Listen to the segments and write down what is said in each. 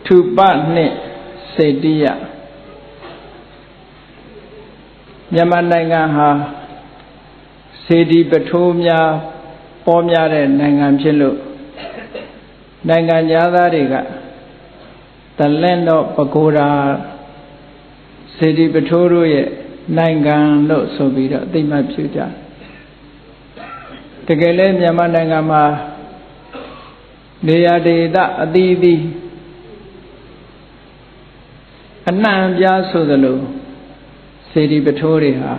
ထုပနှင့်စေတိယမြန်မာနိုင်ငံဟာစေတီပထိုးများပေါ်များတဲ့နိုင်ငံဖြစ်လို့နိုင်ငံသားတွေကတလင့်တော့ပကိုးရာစေတီပထိုးတို့ရဲ့နိုင်ငံလို့ဆိုပြီးတော့အသိမှတ်ပြုကြတကယ်လဲမြန်မာနိုင်ငံမှာနေရာဒေသအသီးသီးအနှံ့ပြားဆိုသလိုစေတီပထိုးတွေဟာ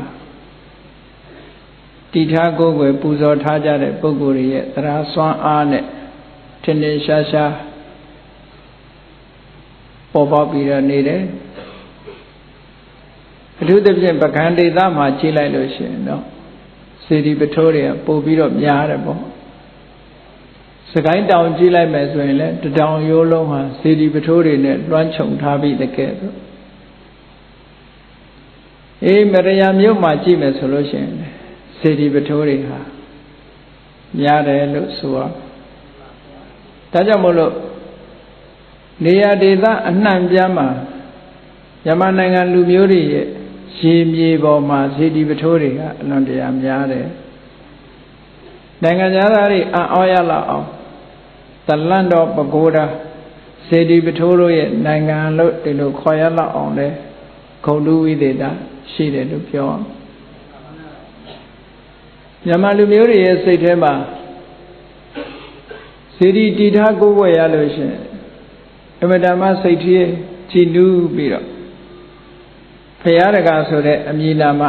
တည်ထားကိုယ်ွယ်ပူဇော်ထားကြတဲ့ပုဂ္ဂိုလ်တွေရဲ့သရစွမ်းအားနဲ့ထင်ထင်ရှားရှားပေါ်ပေါက်ပြီးတော့နေတယ်အထူးသဖြင့်ပကံဒေသမှာကြည့်လိုက်လို့ရှိရင်တော့စေတီပထိုးတွေကပို့ပြီးတော့များတယ်ပေါ့စကိုင်းတောင်ကြည့်လိုက်မယ်ဆိုရင်လည်းတတောင်ရိုးလုံးဟာစေတီပထိုးတွေနဲ့လွှမ်းခြုံထားပြီးတကယ်တော့မရယာမြို့မှာကြည့်မယ်ဆိုလို့ရှိရင်စေတီပထိုးတွေဟာများတယ်လို့ဆိုရဒါကြောင့်မို့လို့နေရာဒေသအနှံ့ပြားမှာမြန်မာနိုင်ငံလူမျိုးတွေရဲ့ရေမြေပေါ်မှာစေတီပထိုးတွေကအလွန်တရာများတယ်နိုင်ငံသားတွေအံ့ဩရလောက်အောင်တလန့်တော်ပကိုးရာစေတီပထိုးတို့ရဲ့နိုင်ငံလို့ဒီလိုခေါ်ရလောက်အောင်လဲဂုဏ်တူဝိသေသရှိတယ်လို့ပြောအောင်မြန်မာလူမျိုးတွေရဲ့စိတ်ထဲမှာစေတီတည်ထားကိုးကွယ်ရလို့ရှိရင်အမတမစိတ်ကြီးကြည်နူးပြီးတော့ဘုရားတကာဆိုတဲ့အမည်နာမ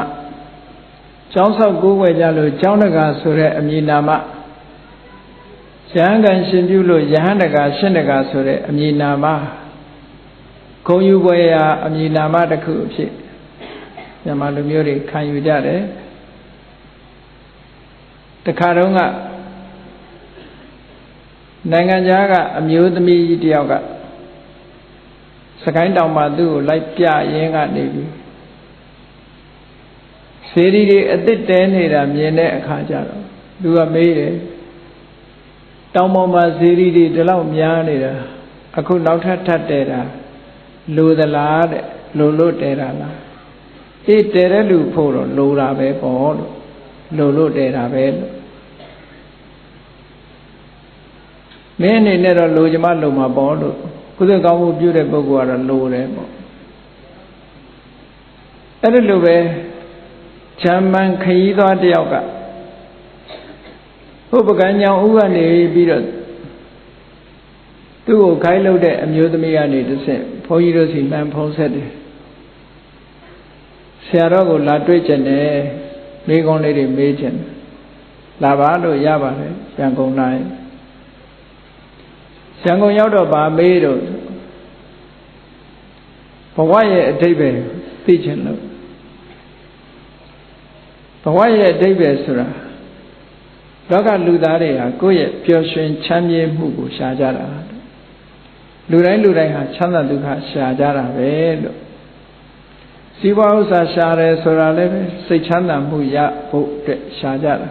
ကျောင်းဆောက်ကိုးကွယ်ကြလို့ကျောင်းတကာဆိုတဲ့အမည်နာမယဟန်ကံရှင်ပြုလို့ယဟန်တကာရှင်တကာဆိုတဲ့အမည်နာမဂုဏ်ယူပွဲရာအမည်နာမတစ်ခုအဖြစ်မြန်မာလူမျိုးတွေခံယူကြတယ်တခါတုန်းကနိုင်ငံခြားကအမျိုးသမီးကြီးတယောက်ကစကိုင်းတောင်မှာသူ့ကိုလိုက်ပြရင်းကနေပြီးစေတီတွေအသစ်တဲနေတာမြင်တဲ့အခါကျတော့သူကမေးတယ်တောင်ပေါ်မှာစေတီတွေဒီလောက်များနေတာအခုနောက်ထပ်ထပ်တဲတာလိုသလားတဲ့လိုလို့တဲတာလားတဲတဲ့လူဖို့တော့လိုတာပဲပေါ့လို့လိုလို့တဲတာပဲလို့မင်းအနေနဲ့တော့လိုချင်မှလိုမှာပေါ့လို့ကုသကောင်းမှုပြုတဲ့ပုဂ္ဂိုလ်ကတော့လိုတယ်ပေါ့အဲ့ဒါလိုပဲချမ်းမှန်ခရီးသွားတယောက်ကဟိုပကံညောင်ဥကနေပြီးတော့သူ့ကိုခိုင်းလို့တဲ့အမျိုးသမီးကနေတစ်ဆင့်ဘုန်းကြီးတို့စီလှမ်းဖုံးဆက်တယ်ဆရာတော်ကိုလာတွေ့ကျင်တယ်မိကုံးလေးတွေမေးကျင်တယ်လာပါလို့ရပါတယ်ရန်ကုန်တိုင်းရန်ကုန်ရောက်တော့ဗာမေးတော့ဘဝရဲ့အဓိပ္ပာယ်သိချင်လို့ဘဝရဲ့အဓိပ္ပာယ်ဆိုတာလောကလူသားတွေဟာကိုယ့်ရဲ့ပျော်ရွှင်ချမ်းမြေ့မှုကိုရှားကြတာလူတိုင်းဟာချမ်းသာဒုက္ခရှားကြတာပဲလို့စီးပွားဥစ္စာရှားတယ်ဆိုတာလည်းပဲစိတ်ချမ်းသာမှုရဖို့အတွက်ရှားကြတာ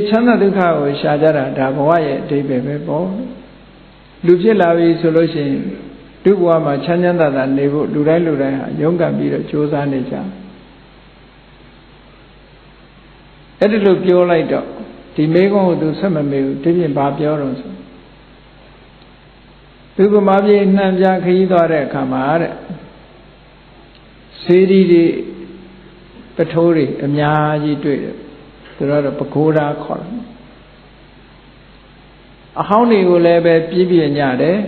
ချမ်းသာဒုက္ခကိုရှားကြတာဒါဘဝရဲ့အဓိပ္ပာယ်ပဲပေါ့လူဖြစ်လာပြီဆိုလို့ရှိရင်ဒုဘဝမှာချမ်းချမ်းသာသာနေဖို့လူတိုင်းဟာရုန်းကန်ပြီးတော့ကြိုးစားနေကြအဲ့ဒီလိုပြောလိုက်တော့ဒီမိကုံးကိုသူဆက်မမေးဘူးဒီပြင်ဘာပြောတော့ဆိုသူကမာပြေနှံပြခရီးသွားတဲ့အခါမှာတဲ့စေတီတွေပထိုးတွေအများကြီးတွေ့တယ်သူတို့တော့ပကိုးရာခေါ်တယ်အဟောင်းတွေကိုလည်းပဲပြည့်ပြည့်ညတယ်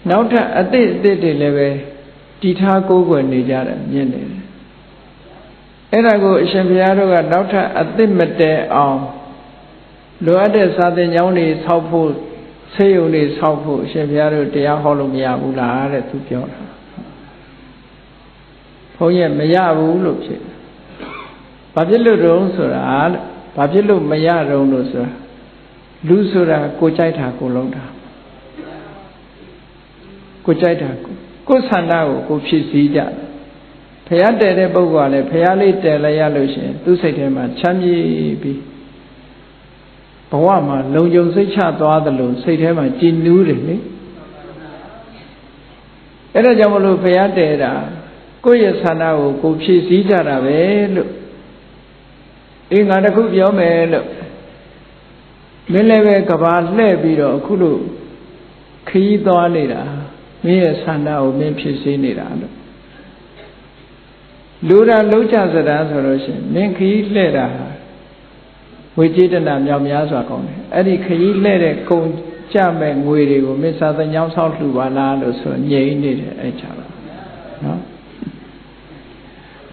နောက်ထပ်အသစ်တွေလည်းပဲတည်ထားကိုးကွယ်နေကြတယ်မြင်နေတယ်အဲ့ဒါကိုအရှင်ဘုရားတို့ကနောက်ထပ်အသစ်မတည်အောင်လိုအပ်တဲ့စာသင်ကျောင်းတွေဆောက်ဖို့ဆေးရုံတွေဆောက်ဖို့အရှင်ဘုရားတို့တရားဟောလို့မရဘူးလားတဲ့သူပြောတာဘုန်းကြီးမရဘူးလို့ဖြစ်ဘာဖြစ်လို့တုံးဆိုတာဘာဖြစ်လို့မရတုံးလို့ဆိုတာလူဆိုတာကိုကြိုက်တာကိုလုံးတာကိုကြိုက်တာကိုဆန္ဒကိုဖြည့်ဆည်းကြဖះတည်တဲ့ပုဂ္ဂိုလ်ကလည်းဖះလေးတည်လိုက်ရလို့ရှိရင်သူ့စိတ်ထဲမှာချမ်းမြေ့ပြီးဘဝမှာလုံခြုံစိတ်ချသွားသလိုစိတ်ထဲမှာကြည်နူးတယ်လေ အဲ့ဒါကြောင့်မလို့ဘုရားတည်တာကိုယ့်ရဲ့ဆန္ဒကိုကိုဖြည့်ဆည်းကြတာပဲလို့အေးငါတခုပြောမယ်လို့မင်းလည်းပဲကဘာလှဲ့ပြီးတော့အခုလို့ခရီးသွားနေတာမင်းရဲ့ဆန္ဒကိုမင်းဖြည့်ဆည်းနေတာလို့လူတာလုံးချစတာဆိုလို့ရှိရင်မင်းခရီးလှဲ့တာဝေကျေတနာမြောက်များစွာကောင်းတယ်အဲ့ဒီခရီးလှဲ့တဲ့ကုန်ကြမဲ့ငွေတွေကိုမစ္ဆာသညောင်းဆောက်လှူပါလားလို့ဆိုငြိမ်နေတယ်အဲ့ချာပါနော်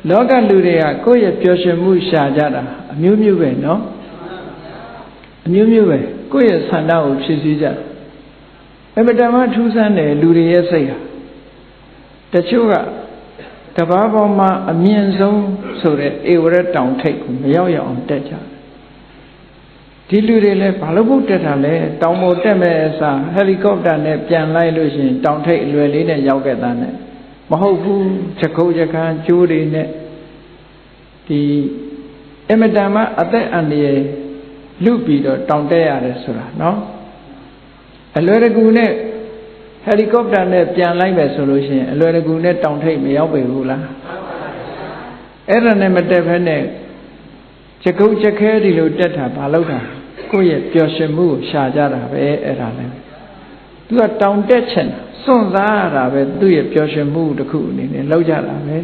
လောကလူတွေကကိုယ့်ရဲ့ပျော်ရွှင်မှုရှာကြတာအမျိုးမျိုးပဲနော်အမျိုးမျိုးပဲကိုယ့်ရဲ့ဆန္ဒကိုဖြည့်ဆည်းကြအမတမထူးဆန်းတယ်လူတွေရဲ့စိတ်ဟာတချို့ကတဘာပေါ်မှာအမြင့်ဆုံးဆိုတဲ့ဧဝရတောင်ထိပ်ကိုမရောက်ရအောင်တက်ကြတယ်ဒီလူတွေလည်းဘာလို့ဘုတ်တက်တာလဲတောင်ပေါ်တက်မဲ့အစားဟယ်လီကော်ပတာနဲ့ပြန်လိုက်လို့ရှိရင်တောင်ထိပ်အလွယ်လေးနဲ့ရောက်ခဲ့တာနဲ့မဟုတ်ဘူးချက်ခုတ်ချက်ခါကျိုးတွေနဲ့ဒီအမတမအသက်အန္တရာယ်လူပြီးတော့တောင်တက်ရတယ်ဆိုတာနော်အလွယ်တကူနဲ့ဟယ်လီကော်ပတာနဲ့ပြန်လိုက်မယ်ဆိုလို့ရှိရင်အလွယ်တကူနဲ့တောင်ထိပ်မရောက်ပေဘူးလားအဲ့ဒါနဲ့မတက်ဖက်နဲ့ချက်ကုတ်ချက်ခဲဒီလိုတက်တာဘာလို့တာကိုယ့်ရဲ့ပျော်ရွှင်မှုကိုရှာကြတာပဲအဲ့ဒါလည်းသူကတောင်တက်ချင်စွန့်စားရတာပဲသူ့ရဲ့ပျော်ရွှင်မှုတစ်ခုအနေနဲ့လောက်ကြတာပဲ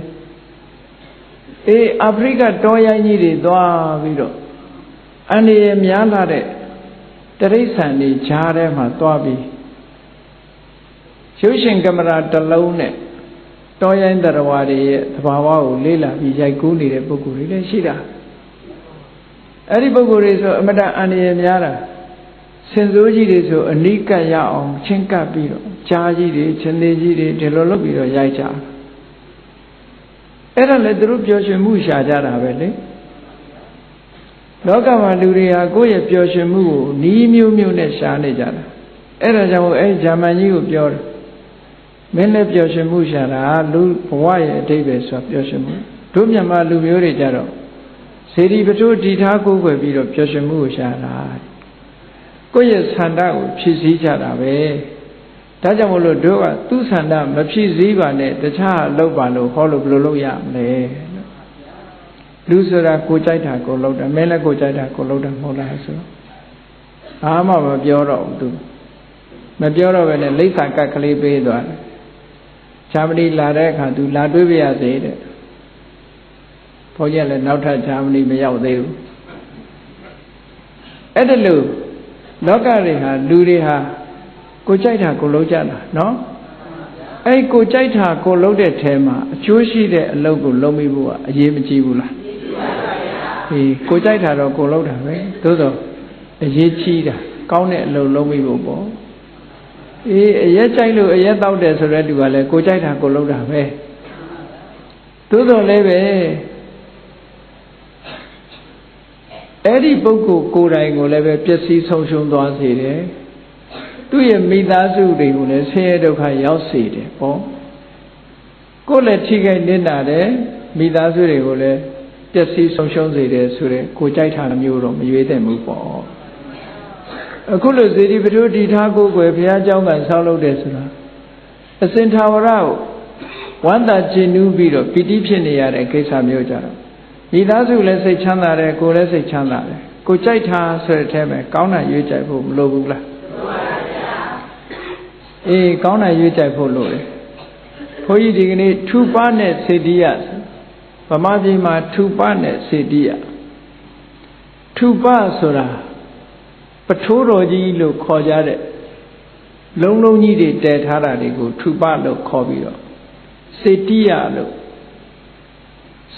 အေးအာဖရိကတောရိုင်းကြီးတွေသွားပြီးတော့အန္တရာယ်များလာတဲ့တရိษံတွေဂျားထဲမှာသွားပြီးရုပ်ရှင်ကင်မရာတစ်လုံးနဲ့တောရိုင်းတရဝါတွေရဲ့သဘာဝကိုလေ့လာပြီးရိုက်ကူးနေတဲ့ပုဂ္ဂိုလ်တွေလည်းရှိတာအဲ့ဒီပုဂ္ဂိုလ်တွေဆိုအမတန်အန္တရာယ်များတာစင်စိုးကြီးတွေဆိုအနိကတ်ရအောင်ချင်းကပ်ပြီးတော့ကြားကြီးတွေချင်းသေးကြီးတွေဒီလိုလုပ်ပြီးတော့ရိုက်ကြအဲ့ဒါလည်းသူတို့ပျော်ရွှင်မှုရှာကြတာပဲလေလောကမှာလူတွေဟာကိုယ့်ရဲ့ပျော်ရွှင်မှုကိုနီးမျိုးမျိုးနဲ့ရှာနေကြတာအဲ့ဒါကြောင့်အဲ့ဂျာမန်ကြီးကိုပြောတယ်မင်းလည်းပျော်ရွှင်မှုရှာတာလူဘဝရဲ့အဓိပ္ပာယ်ဆိုတာပျော်ရွှင်မှုတို့မြန်မာလူမျိုးတွေကြတော့စေတီပထိုးတည်ထားကိုယ်ွယ်ပြီးတော့ပျော်ရွှင်မှုကိုရှာတာကိုယ့်ရဲ့ဆန္ဒကိုဖြည့်ဆည်းကြတာပဲဒါကြောင့်မလို့တို့ကသူ့ဆန္ဒမဖြည့်ဆည်းပါနဲ့တခြားလုပ်ပါလို့ဟောလို့ဘယ်လိုလုပ်ရမလဲလူဆိုတာကိုကြိုက်တာကိုလုပ်တာမင်းလည်းကိုကြိုက်တာကိုလုပ်တာမဟုတ်လားဆိုတော့ဘာမှမပြောတော့ဘူးသူမပြောတော့ပဲနဲ့လိပ်စာကတ်ကလေးပေးသွားတယ်ဂျာမနီလာတဲ့အခါသူလာတွေ့ပြရစေတဲ့ဘုန်းကြီးလည်းနောက်ထပ်ဂျာမနီမရောက်သေးဘူးအဲ့ဒါလို့လောကတွေဟာလူတွေဟာကိုကြိုက်တာကိုလုပ်ကြတာနော်အဲ့ကိုကြိုက်တာကိုလုပ်တဲ့ထဲမှာအကျိုးရှိတဲ့အလုပ်ကိုလုပ်မိဖို့ကအရေးမကြီးဘူးလားအေးကိုကြိုက်တာတော့ကိုလုပ်တာပဲသို့သောအရေးကြီးတာကောင်းတဲ့အလုပ်လုပ်မိဖို့ပေါ့အေးအရက်ကြိုက်လို့အရက်တောက်တယ်ဆိုတဲ့လူကလည်းကိုကြိုက်တာကိုလုပ်တာပဲသို့တော်လည်းပဲအဲ့ဒီပုဂ္ဂိုလ်ကိုယ်တိုင်ကိုလည်းပဲပျက်စီးဆုံးရှုံးသွားစေတယ်သူ့ရဲ့မိသားစုတွေကိုလည်းဆင်းရဲဒုက္ခရောက်စေတယ်ပေါ့ကိုယ်လည်းထိခိုက်နေတာတယ်မိသားစုတွေကိုလည်းပျက်စီးဆုံးရှုံးစေတယ်ဆိုတဲ့ကိုကြိုက်တာမျိုးတော့မရွေးသင့်ဘူးပေါ့အခုလိုစေတီပထိုးတည်ထားကိုယ်ွယ်ဘုရားကျောင်းကဆောက်လုပ်တယ်ဆိုတာအစင်ထာဝရကိုဝမ်းသာကျင်နူးပြီးတော့ပီတိဖြစ်နေရတဲ့ကိစ္စမျိုးကြတော့မိသားစုလည်းစိတ်ချမ်းသာတယ်ကိုယ်လည်းစိတ်ချမ်းသာတယ်ကိုကြိုက်တာဆိုတဲ့အထဲမှာကောင်းတာရွေးကြိုက်ဖို့မလိုဘူးလားအေးကောင်းတာရွေးကြိုက်ဖို့လိုတယ်ဘုန်းကြီးဒီကနေ့ထူပနဲ့စေတီယဗမာပြည်မှာထူပနဲ့စေတီယထူပဆိုတာပထိုးတော်ကြီးလို့ခေါ်ကြတဲ့လုံးလုံးကြီးတွေတည်ထားတာတွေကိုထူပလို့ခေါ်ပြီးတော့စေတီယလို့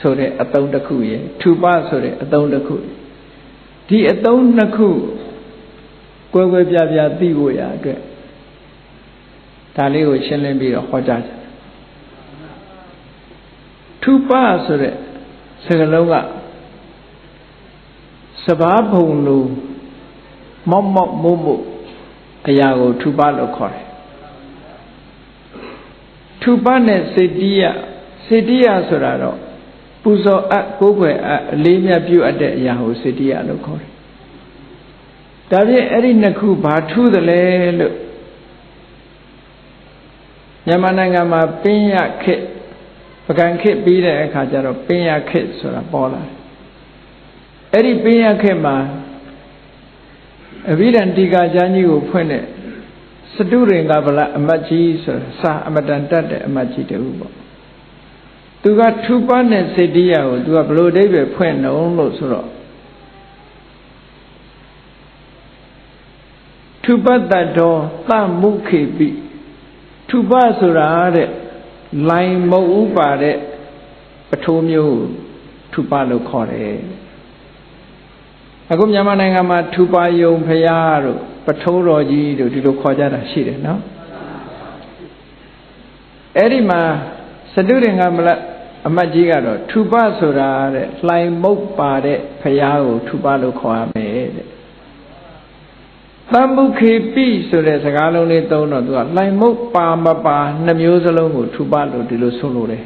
ဆိုတဲ့အသုံးတစ်ခုရယ်ထူပဆိုတဲ့အသုံးတစ်ခုဒီအသုံးနှစ်ခုကွယ်ကွယ်ပြားပြားသိဖို့ရအတွက်ဒါလေးကိုရှင်းလင်းပြီးတော့ဟောကြားတယ်ထူပဆိုတဲ့စကားလုံးကစဘာဘုံလိုမောက်မောက်မို့မို့အရာကိုထူပလို့ခေါ်တယ်ထူပနဲ့စေတီယဆိုတာတော့ပူဇော်အပ်ကိုးကွယ်အပ်အလေးမြတ်ပြုအပ်တဲ့အရာကိုစေတီယလို့ခေါ်တယ်ဒါဖြင့်အဲ့ဒီနှစ်ခုဘာထူးသလဲလို့ မြန်မာနိုင်ငံမှာပင်းရခေတ်ပကံခေတ်ပြီးတဲ့အခါကျတော့ပင်းရခေတ်ဆိုတာပေါ်လာတယ်အဲ့ဒီပင်းရခေတ်မှာအဘိဓမ္မာတိကာကျမ်းကြီးကိုဖွင့်တဲ့စတုရင်္ဂဗလအမတ်ကြီးဆိုတာစာအမတန်တတ်တဲ့အမတ်ကြီးတူပေါ့သူကထူပနဲ့စေတိယကိုသူကဘလို့အဓိပ္ပာယ်ဖွင့်တော့လို့ဆိုတော့ထူပတ္တတော်သမှုခေပိထူပဆိုတာတဲ့လိုင်မုတ်ဥပါတဲ့ပထိုးမျိုးထူပလို့ခေါ်တယ်အခုမြန်မာနိုင်ငံမှာထူပယုံဖရာတို့ပထိုးတော်ကြီးတို့ဒီလိုခေါ်ကြတာရှိတယ်နော်အဲ့ဒီမှာစတုရင်္ဂမလအမတ်ကြီးကတော့ထူပဆိုတာတဲ့လှိုင်မုတ်ပါတဲ့ဖရာကိုထူပလို့ခေါ်ရမယ်တဲ့သမုခေပိဆိုတဲ့စကားလုံးလေးသုံးတော့သူကလှိုင်မုတ်ပါမပါနှစ်မျိုးစလုံးကိုထူပလို့ဒီလိုဆိုလိုတယ်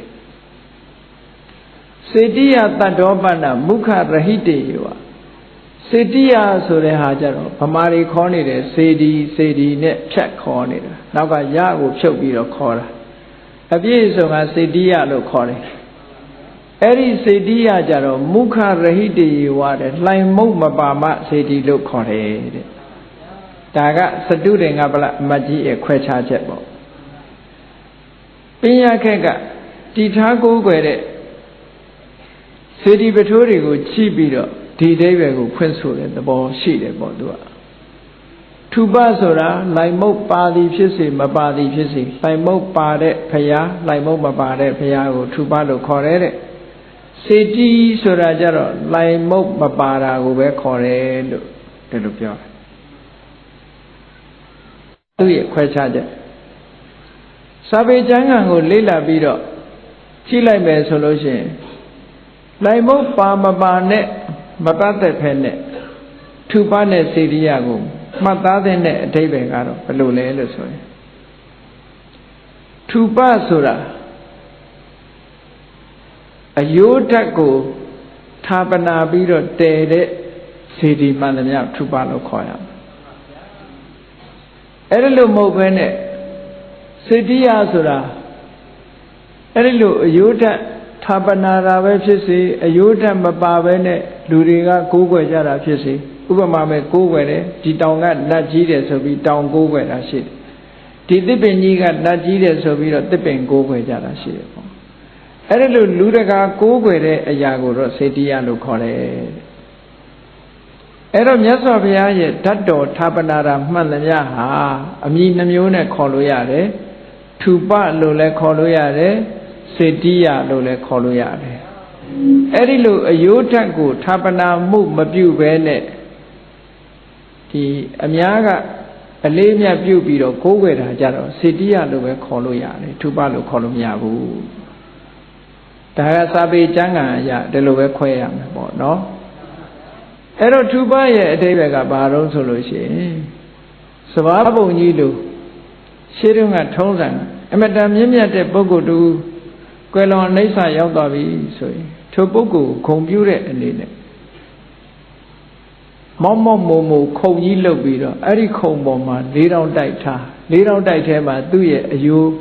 စေတိယတတ္တောပဏ္ဏမုခရဟိတေယောစေတိယဆိုတဲ့ဟာကြတော့ဗမာတွေခေါ်နေတယ်စေဒီနဲ့ဖြတ်ခေါ်နေတာနောက်ကရကိုဖြုတ်ပြီးတော့ခေါ်တာအပြည့်စုံကစေတိယလို့ခေါ်တယ်အဲ့ဒီစေတိယကြတော့မုခရဟိတေယောတဲ့လှိုင်မုတ်မပါမစေတီလို့ခေါ်တယ်တဲ့ဒါကစတုရင်္ဂဗလအမတ်ကြီးရဲ့ခွဲခြားချက်ပေါ့ပင်ရခက်ကတီထားကိုးကွယ်တဲ့စေတီပထိုးတွေကိုချိပြီးတော့ဒီအိဗယ်ကိုဖွင့်ဆိုတဲ့သဘောရှိတယ်ပေါ့သူကထူပဆိုတာလိုင်မုတ်ပါသည်ဖြစ်စေမပါသည်ဖြစ်စေလိုင်မုတ်ပါတဲ့ဖရာလိုင်မုတ်မပါတဲ့ဖရာကိုထူပလို့ခေါ်တယ်တဲ့စေတီဆိုတာကြတော့လိုင်မုတ်မပါတာကိုပဲခေါ်တယ်လို့ဒီလိုပြောတယ်သူရဲ့ခွဲခြားချက်စာပေကျမ်းဂန်ကိုလေ့လာပြီးတော့ကြည့်လိုက်မယ်ဆိုလို့ရှိရင်လိုင်မုတ်ပါမပါနဲ့မပတ်သက်ဖဲနဲ့ထူပနဲ့စေရိယကိုမှတ်သားတဲ့အဓိပ္ပာယ်ကတော့ဘယ်လိုလဲလို့ဆိုရင်ထူပဆိုတာအယိုးဓာတ်ကိုဌာပနာပြီးတော့တည်တဲ့စေတီမှန်သမျှထူပလို့ခေါ်ရမယ်အဲ့ဒီလိုမဟုတ်ဘဲနဲ့စေတိယဆိုတာအဲ့ဒီလိုအယိုးဓာတ်ဌာပနာတာပဲဖြစ်စေအယိုးဓာတ်မပါဘဲနဲ့လူတွေကကိုးကွယ်ကြတာဖြစ်စေဥပမာမဲ့ကိုးကွယ်တယ်ဒီတောင်ကနတ်ကြီးတယ်ဆိုပြီးတောင်ကိုးကွယ်တာရှိတယ်ဒီသစ်ပင်ကြီးကနတ်ကြီးတယ်ဆိုပြီးတော့သစ်ပင်ကိုးကွယ်ကြတာရှိတယ်ပေါ့အဲ့ဒီလိုလူတကာကိုးကွယ်တဲ့အရာကိုတော့စေတိယလို့ခေါ်တယ်အဲ့တော့မြတ်စွာဘုရားရဲ့ဓာတ်တော်ဌာပနာတာမှန်သမျှဟာအမည်နှမျိုးနဲ့ခေါ်လို့ရတယ်ထူပလို့လည်းခေါ်လို့ရတယ်စေတိယလို့လည်းခေါ်လို့ရတယ်အဲ့ဒီလိုအယိုးဓာတ်ကိုဌာပနာမှုမပြုဘဲနဲ့ဒီအများကအလေးမြတ်ပြုပြီးတော့ကိုးကွယ်တာကြတော့စေတိယလို့ပဲခေါ်လို့ရတယ်ထူပလို့ခေါ်လို့မရဘူးဒါကစာပေကျမ်းဂန်အရာဒီလိုပဲခွဲရမယ်ပေါ့နော်အဲ့တော့ထူပရဲ့အဓိပ္ပာယ်ကဘာလို့ဆိုလို့ရှိရင်စဘာပုံကြီးလို့ရှင်းတုန်းကထုံးစံအမတန်မြင့်မြတ်တဲ့ပုဂ္ဂိုလ်တူကွယ်လွန်အိဋ္ဌရောက်သွားပြီဆိုရင်ထိုပုဂ္ဂိုလ်ကိုဂုဏ်ပြုတဲ့အနေနဲ့မောက်မို့ခုံကြီးလုပ်ပြီးတော့အဲ့ဒီခုံပေါ်မှာ၄တောင်တိုက်ထား၄တောင်တိုက်ထဲမှာသူ့ရဲ့အယိုး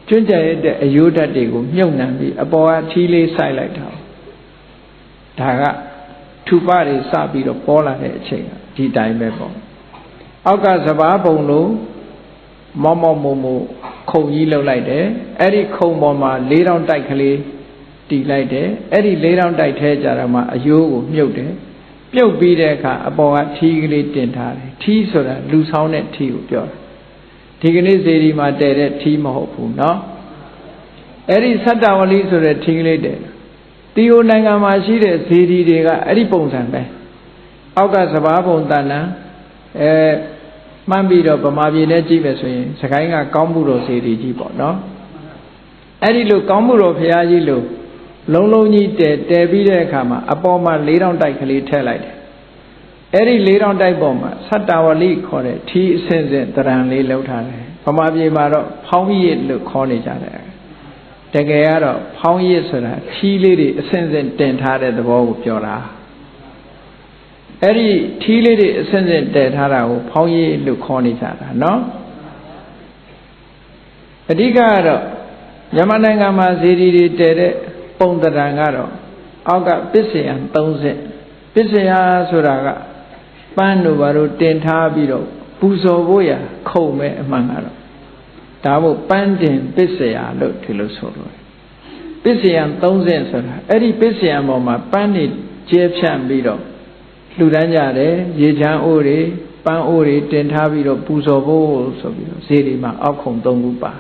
ကျွန်းကြရတဲ့အယိုးဓာတ်တွေကိုမြုပ်နှံပြီးအပေါ်ကထီးလေးစိုက်လိုက်တာဒါကထူပတွေစပြီးတော့ပေါ်လာတဲ့အချိန်ဒီတိုင်းပဲပေါ့အောက်ကစဘာပုံလို့မောက်မို့ခုံကြီးလှုပ်လိုက်တယ်အဲ့ဒီခုံပေါ်မှာ၄တောင်တိုက်ကလေးတီးလိုက်တယ်အဲ့ဒီ၄တောင်တိုက်ထဲကြတော့မှအယိုးကိုမြုပ်တယ်မြုပ်ပြီးတဲ့အခါအပေါ်ကထီးကလေးတင်ထားတယ်ထီးဆိုတာလူဆောင်တဲ့ထီးကိုပြောတာဒီကနေ့စေတီမှာတည်တဲ့ထီးမဟုတ်ဘူးเนาะအဲ့ဒီသတ္တဝလိဆိုတဲ့ထီးကလေးတည်တီယိုနိုင်ငံမှာရှိတဲ့ဇေဒီတွေကအဲ့ဒီပုံစံပဲအောက်ကစဘာပုံတဏ္ဍမှန်းပြီးတော့ဗမာပြည်နဲ့ကြည့်မယ်ဆိုရင်စကိုင်းကကောင်းမှုတော်ဇေဒီကြီးပေါ့နော်အဲ့ဒီလိုကောင်းမှုတော်ဘုရားကြီးလို့လုံးကြီးတည်ပြီးတဲ့အခါမှာအပေါ်မှာ၄တောင်တိုက်ကလေးထည့်လိုက်တယ်အဲ့ဒီ၄တောင်တိုက်ပေါ်မှာသတ္တဝလိခေါ်တဲ့ထီးအစင်းစင်းတရံလေးလှုပ်ထားတယ်ဗမာပြည်မှာတော့ဖောင်းရစ်လို့ခေါ်နေကြတယ်တကယ်ကတော့ဖောင်းရစ်ဆိုတာထီးလေးတွေအစင်းစင်းတင်ထားတဲ့သဘောကိုပြောတာအဲ့ဒီထီးလေးတွေအစင်းစင်းတည်ထားတာကိုဖောင်းရစ်လို့ခေါ်နေကြတာနော် အဓိကကတော့မြန်မာနိုင်ငံမှာဇေဒီတွေတည်တဲ့ပုံသဏ္ဍာန်ကတော့အောက်ကပစ္စယံ30ပစ္စယဆိုတာကပန်းတို့ဘာလို့တင်ထားပြီးတော့ပူဇော်ဖို့ရခုံမဲ့အမှန်ကတော့ဒါမို့ပန်းတင်ပစ္စယလို့ဒီလိုဆိုလို့ပစ္စယံ30ဆိုတာအဲ့ဒီပစ္စယံပေါ်မှာပန်းတွေကျဲဖြန့်ပြီးတော့လှူဒန်းကြတယ်ရေချမ်းအိုးတွေပန်းအိုးတွေတင်ထားပြီးတော့ပူဇော်ဖို့ဆိုပြီးတော့ဇေဒီမှာအောက်ခုံ3ခုပါ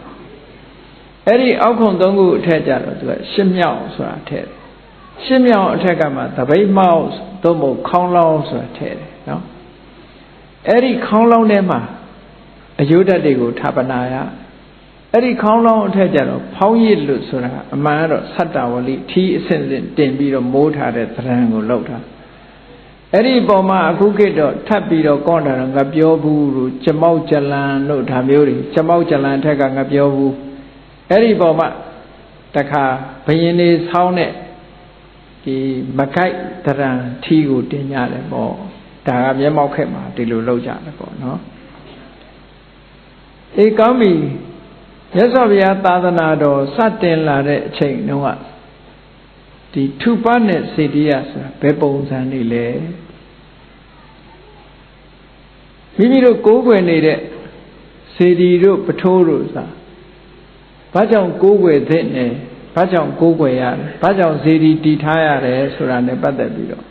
အဲ့ဒီအောက်ခုံ3ခုအထက်ကျတော့သူကရှစ်မြောက်ဆိုတာထည့်တယ်ရှစ်မြောက်အထက်ကမှသပိတ်မောက်သို့မဟုတ်ခေါင်းလောင်းဆိုတာထည့်တယ်နော်အဲ့ဒီခေါင်းလောင်းထဲမှာအယုဒ္ဓတွေကိုဌာပနာရအဲ့ဒီခေါင်းလောင်းအထက်ကျတော့ဖောင်းရစ်လို့ဆိုတာအမှန်ကတော့သတ္တဝလိထီးအစင်စင်တင်ပြီးတော့မိုးထားတဲ့သဏ္ဍာန်ကိုလောက်ထားအဲ့ဒီပေါ်မှာအခုခေတ်တော့ထပ်ပြီးတော့ကောတာတော့ငါပြောဘူးလို့ကျမောက်ကျလန်တို့ဒါမျိုးတွေကျမောက်ကျလန်ထက်ကငါပြောဘူးအဲ့ဒီပေါ်မှာတခါဘယင်းလေးဆောင်းတဲ့ဒီမကိုက်တရံထီးကိုတင်ကြတယ်ပေါ့ဒါကမျက်မှောက်ခက်မှာဒီလိုလောက်ကြတယ်ပေါ့နော်အေးကောင်းပြီမြတ်စွာဘုရားသာသနာတော်စတင်လာတဲ့အချိန်တုန်းကဒီထုပနဲ့စေတီယဆိုတာဘယ်ပုံစံနေလဲမိမိတို့ကိုးကွယ်နေတဲ့စေတီတို့ပထိုးတို့ဆိုတာဘာကြောင့်ကိုးကွယ်သင့်လဲဘာကြောင့်ကိုးကွယ်ရတယ်ဘာကြောင့်စေတီတည်ထားရတယ်ဆိုတာ ਨੇ ပတ်သက်ပြီးတော့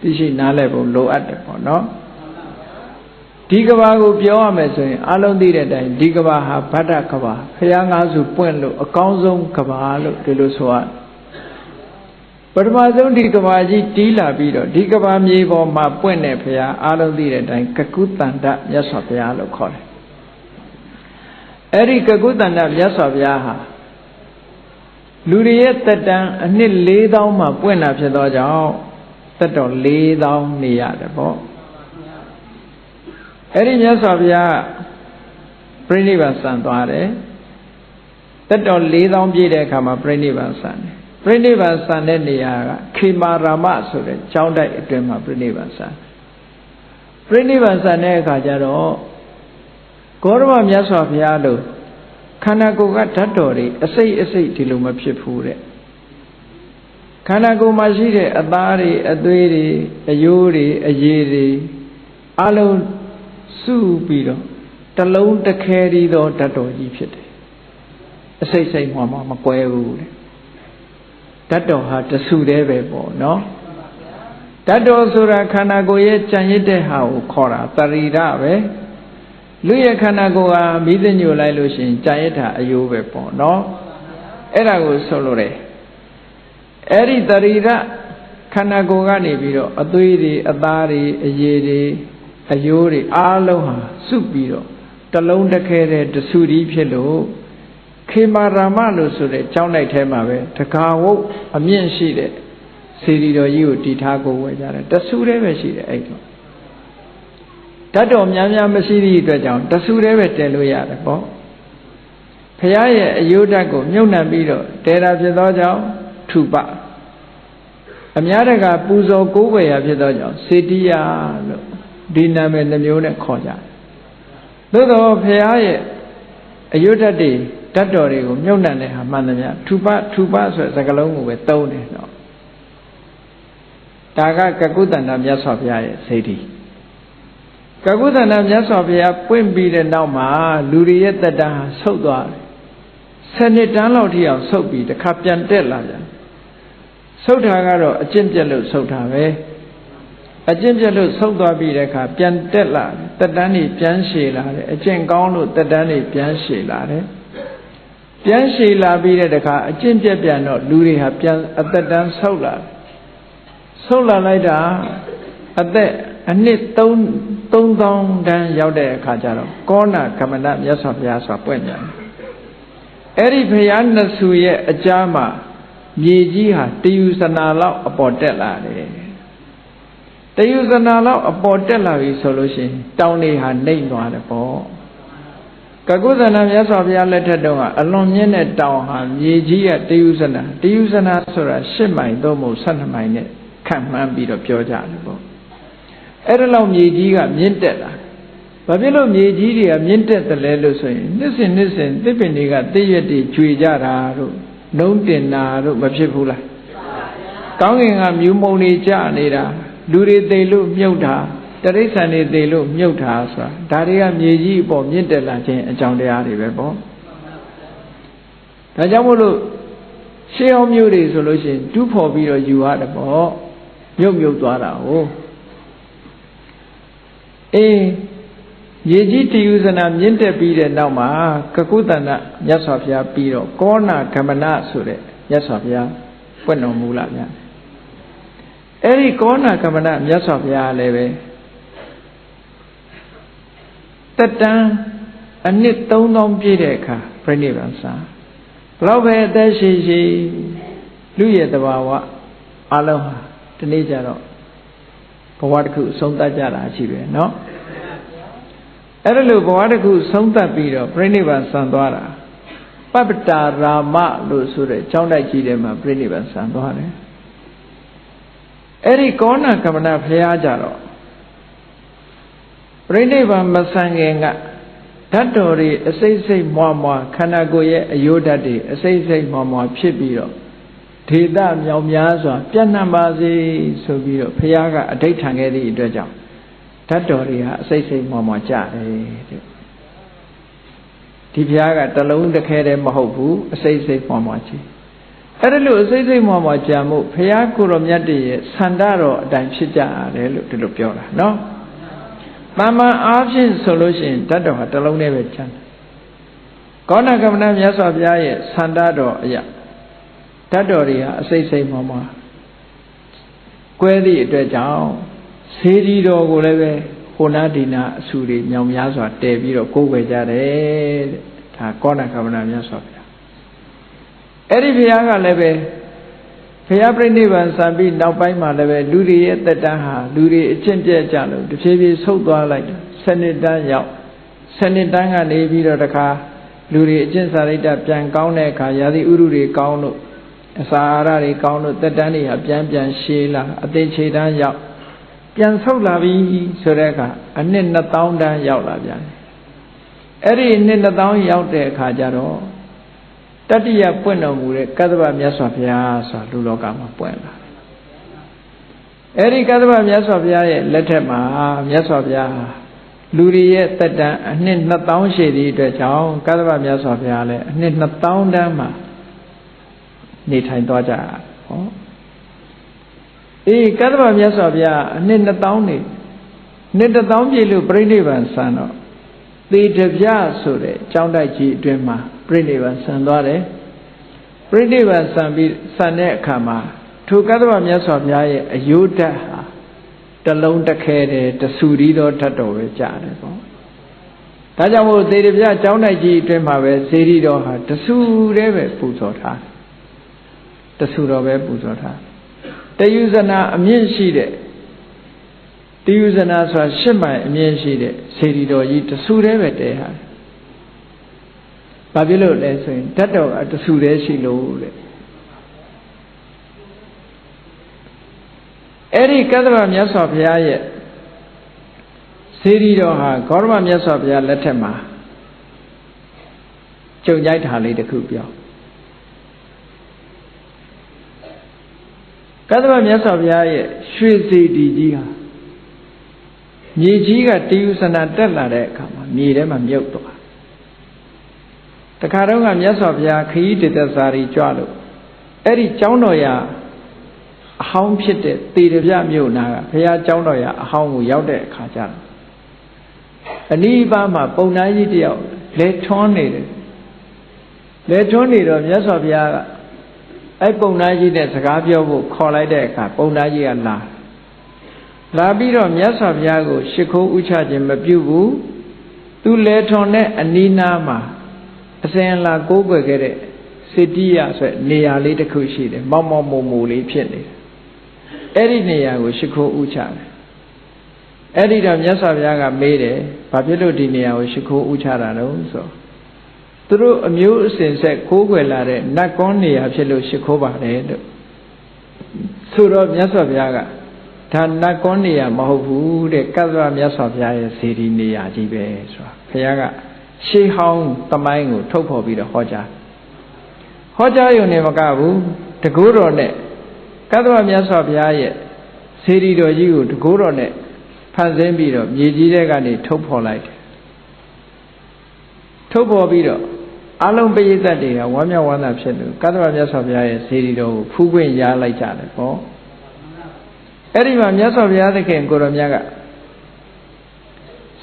သိရှိနားလည်ဖို့လိုအပ်တယ်ပေါ့နော်ဒီကဘာကိုပြောရမယ်ဆိုရင်အလုံးသိတဲ့အတိုင်းဒီကဘာဟာဗတ္တကဘာဖရာငါးစုပွင့်လို့အကောင်းဆုံးကဘာလို့ဒီလိုဆိုရပထမဆုံးဒီကဘာကြီးတီးလာပြီးတော့ဒီကဘာမြေပေါ်မှာပွင့်တဲ့ဖရာအလုံးသိတဲ့အတိုင်းကကုတန္တမြတ်စွာဘုရားလို့ခေါ်တယ်အဲ့ဒီကကုတန္တမြတ်စွာဘုရားဟာလူတွေရဲ့တက်တန်းအနှစ်4000မှာပွင့်လာဖြစ်သောကြောင့်တက်တော်4000နေရတယ်ပေါ့အဲ့ဒီမြတ်စွာဘုရားပြိဋိဘံဆံသွားတယ်တက်တော်4000ပြည့်တဲ့အခါမှာပြိဋိဘံဆံတယ်ပြိဋိဘံဆံတဲ့နေရာကခေမာရာမဆိုတဲ့ကျောင်းတိုက်အတွင်းမှာပြိဋိဘံဆံပြိဋိဘံဆံတဲ့အခါကျတော့ဂေါရမမြတ်စွာဘုရားတို့ခန္ဓာကိုယ်ကဓာတ်တော်တွေအစိတ်အစိတ်ဒီလိုမဖြစ်ဘူးတဲ့ခန္ဓာကိုယ်မှာရှိတဲ့အသားတွေအသွေးတွေအယိုးတွေအရည်တွေအလုံးစုပြီးတော့တလုံးတစ်ခဲရီသောဓာတ်တော်ကြီးဖြစ်တယ်အစိတ်စိတ်မှမကွဲဘူးတဲ့ဓာတ်တော်ဟာတဆူတည်းပဲပေါ့နော်ဓာတ်တော်ဆိုတာခန္ဓာကိုယ်ရဲ့ကြံရစ်တဲ့ဟာကိုခေါ်တာတရိရပဲလူရဲ့ခန္ဓာကိုယ်ဟာမိသညိုလိုက်လို့ရှိရင်ကြံရစ်တာအယိုးပဲပေါ့နော်အဲ့ဒါကိုဆိုလို့တယ်အဲ့ဒီတရိရခန္ဓာကိုယ်ကနေပြီးတော့အသွေးတွေအသားတွေအရည်တွေအယိုးတွေအားလုံးဟာစုပြီးတော့တလုံးတစ်ခဲတဲ့တဆူဒီဖြစ်လို့ခေမာရာမလို့ဆိုတဲ့ကျောင်းတိုက်ထဲမှာပဲတကာဝုတ်အမြင့်ရှိတဲ့စေတီတော်ကြီးကိုတည်ထားကိုဝယ်ကြတယ်တဆူတည်းပဲရှိတယ်အဲ့တော့ဓာတ်တော်များများမရှိသည့်အတွက်ကြောင့်တဆူတည်းပဲတည်လို့ရတယ်ပေါ့ဖရာရဲ့အယုဒ္ဓကိုမြုပ်နှံပြီးတော့တည်တာဖြစ်သောကြောင့်ထုပအများတကာပူဇော်ကိုးကွယ်ရာဖြစ်သောကြောင့်စေတီယလို့ဒီနာမည်နှမျိုးနဲ့ခေါ်ကြတယ်သို့တော်ဖရာရဲ့အယုဒ္ဓတွေဓာတ်တော်တွေကိုမြုပ်နှံတဲ့ဟာမှန်သမျှထုပဆိုတဲ့စကားလုံးကိုပဲသုံးတယ်တော့ဒါကကကုတန္တမြတ်စွာဘုရားရဲ့စေတီကကုတန္တမြတ်စွာဘုရားပွင့်ပြီးတဲ့နောက်မှာလူတွေရဲ့တက်တန်းဟာဆုတ်သွားတယ်10နှစ်တန်းလောက်ထိအောင်ဆုတ်ပြီးတစ်ခါပြန်တက်လာပြန်ဆုတ်တာကတော့အကျင့်ပြက်လို့ဆုတ်တာပဲအကျင့်ပြက်လို့ဆုတ်သွားပြီးတဲ့အခါပြန်တက်လာတက်တန်းတွေပြန်ရှည်လာတယ်အကျင့်ကောင်းလို့တက်တန်းတွေပြန်ရှည်လာတယ်ပြန်ရှည်လာပြီးတဲ့အခါအကျင့်ပြက်ပြန်တော့လူတွေဟာပြန်အသက်တန်းဆုတ်လာလိုက်တာအသက်အနှစ်3000တန်းရောက်တဲ့အခါကျတော့ကောဏကမဏမြတ်စွာဘုရားဆိုတာပွင့်ပြန်တယ်အဲ့ဒီဘုရားနှစ်ဆူရဲ့အကြားမှာမြေကြီးဟာတယူဇနာလောက်အပေါ်တက်လာတယ်တယူဇနာလောက်အပေါ်တက်လာပြီဆိုလို့ရှိရင်တောင်တွေဟာနှိမ့်သွားတယ်ပေါ့ကကုသနာမြတ်စွာဘုရားလက်ထက်တုန်းကအလွန်မြင့်တဲ့တောင်ဟာမြေကြီးကတယူဇနာဆိုတာ10မိုင်သို့မဟုတ်12မိုင်နဲ့ခန့်မှန်းပြီးတော့ပြောကြတယ်ပေါ့အဲ့ဒါလောက်မြေကြီးကမြင့်တက်လာ ဘာဖြစ်လို့မြေကြီးတွေကမြင့်တက်တယ်လဲလို့ဆိုရင်နှစ်စဉ်သစ်ပင်တွေကတည့်ရက်တွေကျွေကြတာတို့နှုံးတင်တာတို့မဖြစ်ဘူးလားကောင်းကင်ကမြူမုံတွေကြနေတာလူတွေသိလို့မြုပ်တာတိရစ္ဆာန်တွေသိလို့မြုပ်တာဆိုတာဒါတွေကမြေကြီးအပေါ်မြင့်တက်လာခြင်းအကြောင်းတရားတွေပဲပေါ့ဒါကြောင့်မို့လို့ရှေးအောင်မျိုးတွေဆိုလို့ရှိရင်တူးဖော်ပြီးတော့ယူရတယ်ပေါ့မြုပ်သွားတာဟုတ်ရေကြီးတည်ယူဇနာမြင့်တက်ပြီးတဲ့နောက်မှာကကုသန္တမြတ်စွာဘုရားပြီးတော့ကောဏဂမနဆိုတဲ့မြတ်စွာဘုရားပွင့်တော်မူလာဗျာအဲ့ဒီကောဏဂမနမြတ်စွာဘုရားလည်းပဲတက်တန်းအနှစ်3000ပြည့်တဲ့အခါပြိဋိဘံစာဘလောက်ပဲအသက်ရှိလူရဲ့တဘာဝအလုံးဟာဒီနေ့ကျတော့ဘဝတစ်ခုဆုံးသတ်ကြတာရှိပဲเนาะအဲ့ဒါလို့ဘဝတစ်ခုဆုံးသတ်ပြီးတော့ပြိဋိဘံဆံသွားတာပပ္ပတာရာမလို့ဆိုတဲ့ကျောင်းတိုက်ကြီးထဲမှာပြိဋိဘံဆံသွားတယ်အဲ့ဒီကောဏကမဏဘုရားကြတော့ပြိဋိဘံမဆံခင်ကဓာတ်တော်တွေအစိမ့်စိမ့်မွားမွားခန္ဓာကိုယ်ရဲ့အယိုးဓာတ်တွေအစိမ့်စိမ့်မွားမွားဖြစ်ပြီးတော့ဒေသမြောင်များစွာပြန့်နှံ့ပါစေဆိုပြီးတော့ဘုရားကအဋိဋ္ဌံခဲ့သည့်အတွက်ကြောင့်ဓာတ်တော်တွေဟာအစိမ့်စိမ့်မွားမွားကြတယ်တဲ့ဒီဘုရားကတလုံးတစ်ခဲတည်းမဟုတ်ဘူးအစိမ့်စိမ့်မွားမွားကြီးအဲ့ဒါလို့အစိမ့်စိမ့်မွားမွားကြမှုဘုရားကိုယ်တော်မြတ်တည်းရဲ့ဆန္ဒတော်အတိုင်းဖြစ်ကြတယ်လို့ဒီလိုပြောတာနော်မှန်မှန်အားဖြင့်ဆိုလို့ရှိရင်ဓာတ်တော်ဟာတလုံးနဲ့ပဲကျန်တယ်ကောဏကမဏမြတ်စွာဘုရားရဲ့ဆန္ဒတော်အရာဓာတ်တော်တွေဟာအစိမ့်စိမ့်မွားမွားကွဲသည့်အတွက်ကြောင့်စေတီတော်ကိုလည်းပဲဟိုနာဒီနာအဆူတွေညောင်များစွာတည်ပြီးတော့ကိုးကွယ်ကြတယ်တဲ့ဒါကောဏကမဏမြတ်စွာဘုရားအဲ့ဒီဘုရားကလည်းပဲဘုရားပြိဋိဘံစံပြီးနောက်ပိုင်းမှာလည်းပဲလူတွေရဲ့တက်တန်းဟာလူတွေအကျင့်ပြည့်ကြလို့တဖြည်းဖြည်းဆုတ်သွားလိုက်တယ်7နှစ်တန်းရောက်7နှစ်တန်းကနေပြီးတော့တခါလူတွေအကျင့်စာရိတ္တပြန်ကောင်းတဲ့အခါယာတိဥရုတွေကောင်းလို့အစာအာဟာရတွေကောင်းလို့တက်တန်းတွေဟာပြန်ရှည်လာအသေးချေတန်းရောက်ပြန်ဆုတ်လာပြီဆိုတဲ့အခါအနှစ်2000တန်းရောက်လာပြန်တယ်အဲ့ဒီအနှစ်2000ရောက်တဲ့အခါကျတော့တတိယပွင့်တော်မူတဲ့ကသဗ္ဗမြတ်စွာဘုရားဆိုတာလူလောကမှာပွင့်လာတယ်အဲ့ဒီကသဗ္ဗမြတ်စွာဘုရားရဲ့လက်ထက်မှာမြတ်စွာဘုရားလူတွေရဲ့တက်တန်းအနှစ်2000ရှိသည့်အတွက်ကြောင့်ကသဗ္ဗမြတ်စွာဘုရားလည်းအနှစ်2000တန်းမှာနေထိုင်သွားကြဟောကသဗ္ဗမြတ်စွာဘုရားအနှစ်2000နေနှစ်1000ပြည့်လို့ပြိဋိဘံဆံတော့သေတပြဆိုတဲ့ကျောင်းတိုက်ကြီးအတွင်းမှာပြိဋိဘံဆံသွားတယ်ပြိဋိဘံဆံပြီးဆံတဲ့အခါမှာထိုကသဗ္ဗမြတ်စွာဘုရားရဲ့အယုဒ္ဓဟာတလုံးတစ်ခဲတယ်တဆူရီတော်ဓာတ်တော်ပဲကြားတယ်ပေါ့ဒါကြောင့်မို့သေတပြကျောင်းတိုက်ကြီးအတွင်းမှာပဲစေတီတော်ဟာတဆူတည်းပဲပူဇော်ထားတဆူတော်ပဲပူဇော်ထားတယုဇနာအမြင့်ရှိတဲ့တယုဇနာဆိုတာ8မိုင်အမြင့်ရှိတဲ့စေတီတော်ကြီးတဆူတည်းပဲတဲဟာဘာဖြစ်လို့လဲဆိုရင်ဓာတ်တော်တဆူတည်းရှိလို့တဲ့အဲ့ဒီကသဗ္ဗမြတ်စွာဘုရားရဲ့စေတီတော်ဟာဂေါတမမြတ်စွာဘုရားလက်ထက်မှာကြုံကြိုက်တာလေးတစ်ခုပြောကသဗ္ဗမြတ်စွာဘုရားရဲ့ရွှေစေတီကြီးဟာမြေကြီးကတည်ယူစနာတက်လာတဲ့အခါမှာမြေထဲမှာမြုပ်သွားတခါတော့ကမြတ်စွာဘုရားခရီးတသက်စာရီကြွလို့အဲ့ဒီကျောင်းတော်ရာအဟောင်းဖြစ်တဲ့တေရပြမြို့နာကဘုရားကျောင်းတော်ရာအဟောင်းကိုရောက်တဲ့အခါကျတော့အနီးပါးမှာပုံသားကြီးတယောက်လဲထွန်းနေတယ်လဲထွန်းနေတော့မြတ်စွာဘုရားကအဲ့ပုံသားကြီးနဲ့စကားပြောဖို့ခေါ်လိုက်တဲ့အခါပုံသားကြီးကလာပြီးတော့မြတ်စွာဘုရားကိုရှ िख ိုးဥချခြင်းမပြုဘူးသူလဲထွန်တဲ့အနီးနားမှာအစဉ်လာကိုးကွယ်ခဲ့တဲ့စေတိယဆိုတဲ့နေရာလေးတစ်ခုရှိတယ်မောက်မောက်မူမူလေးဖြစ်နေတယ်အဲ့ဒီနေရာကိုရှ िख ိုးဥချတယ်အဲ့ဒီတော့မြတ်စွာဘုရားကမေးတယ်ဘာဖြစ်လို့ဒီနေရာကိုရှ िख ိုးဥချတာလဲဆိုသူတို့အမျိုးအစဉ်ဆက်ကိုးကွယ်လာတဲ့နတ်ကောနေရာဖြစ်လို့ရှ िख ိုးပါတယ်လို့ဆိုတော့မြတ်စွာဘုရားက ဒါနတ်ကွန်းနေရမဟုတ်ဘူးတဲ့ကတ္တဝမြတ်စွာဘုရားရဲ့စေတီနေရာကြီးပဲဆိုတာဘုရားကရှေးဟောင်းသမိုင်းကိုထုတ်ဖော်ပြီးတော့ဟောကြားရုံနဲ့မကဘူးတကူတော်နဲ့ကတ္တဝမြတ်စွာဘုရားရဲ့စေတီတော်ကြီးကိုတကူတော်နဲ့ဖန်ဆင်းပြီးတော့မြေကြီးထဲကနေထုတ်ဖော်လိုက်တယ်ထုတ်ဖော်ပြီးတော့အလုံးပိဋကတ်တွေကဝမ်းမြောက်ဝမ်းသာဖြစ်လို့ကတ္တဝမြတ်စွာဘုရားရဲ့စေတီတော်ကိုဖူးခွင့်ရလိုက်ကြတယ်ပေါ့အဲ့ဒီမှာမြတ်စွာဘုရားသခင်ကိုရောမြတ်က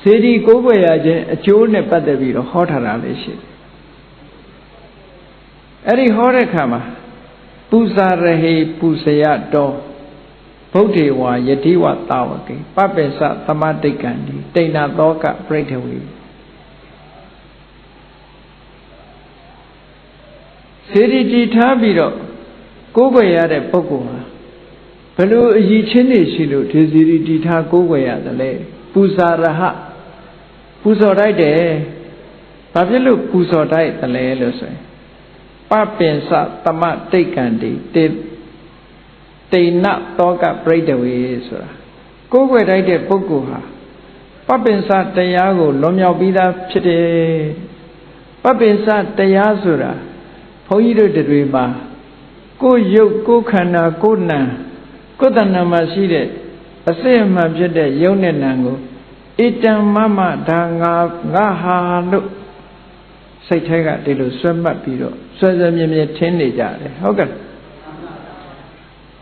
စေတီကိုးကွယ်ရခြင်းအကျိုးနဲ့ပတ်သက်ပြီးတော့ဟောထားတာလေးရှိတယ်အဲ့ဒီဟောတဲ့အခါမှာပူဇာရဟေပူဇယတောဗုဒ္ဓေဝါယတိဝတာဝကေပပိစသမတိတ်ကံဒီတိဏသောကပရိဋ္ဌဝေစေတီတည်ထားပြီးတော့ကိုးကွယ်ရတဲ့ပုဂ္ဂိုလ်ဟာဘယ်လိုအရည်ချင်းနေရှိလို့ဒီစေတီတည်ထားကိုးကွယ်ရသလဲပူဇာရဟပူဇော်တိုက်တယ်ဘာဖြစ်လို့ပူဇော်တိုက်သလဲလို့ဆိုရင်ပပိစသမတိတ်ကံဒီတိဏသောကပရိဋ္ဌဝေဆိုတာကိုးကွယ်တိုက်တဲ့ပုဂ္ဂိုလ်ဟာပပိစတရားကိုလွန်မြောက်ပြီးသားဖြစ်တယ်ပပိစတရားဆိုတာဘုန်းကြီးတို့တွေမှာကိုယ်ရုပ်ကိုယ်ခန္ဓာကိုယ်နာကိုယ်တဏ္ဍာမှာရှိတဲ့အစစ်အမှန်ဖြစ်တဲ့ယုံနဲ့နာကိုဣတံမမဒါငါဟာလို့စိတ်ထဲကဒီလိုဆွဲမှတ်ပြီးတော့ဆွဲဆွဲမြဲမြဲထင်းနေကြတယ်ဟုတ်ကဲ့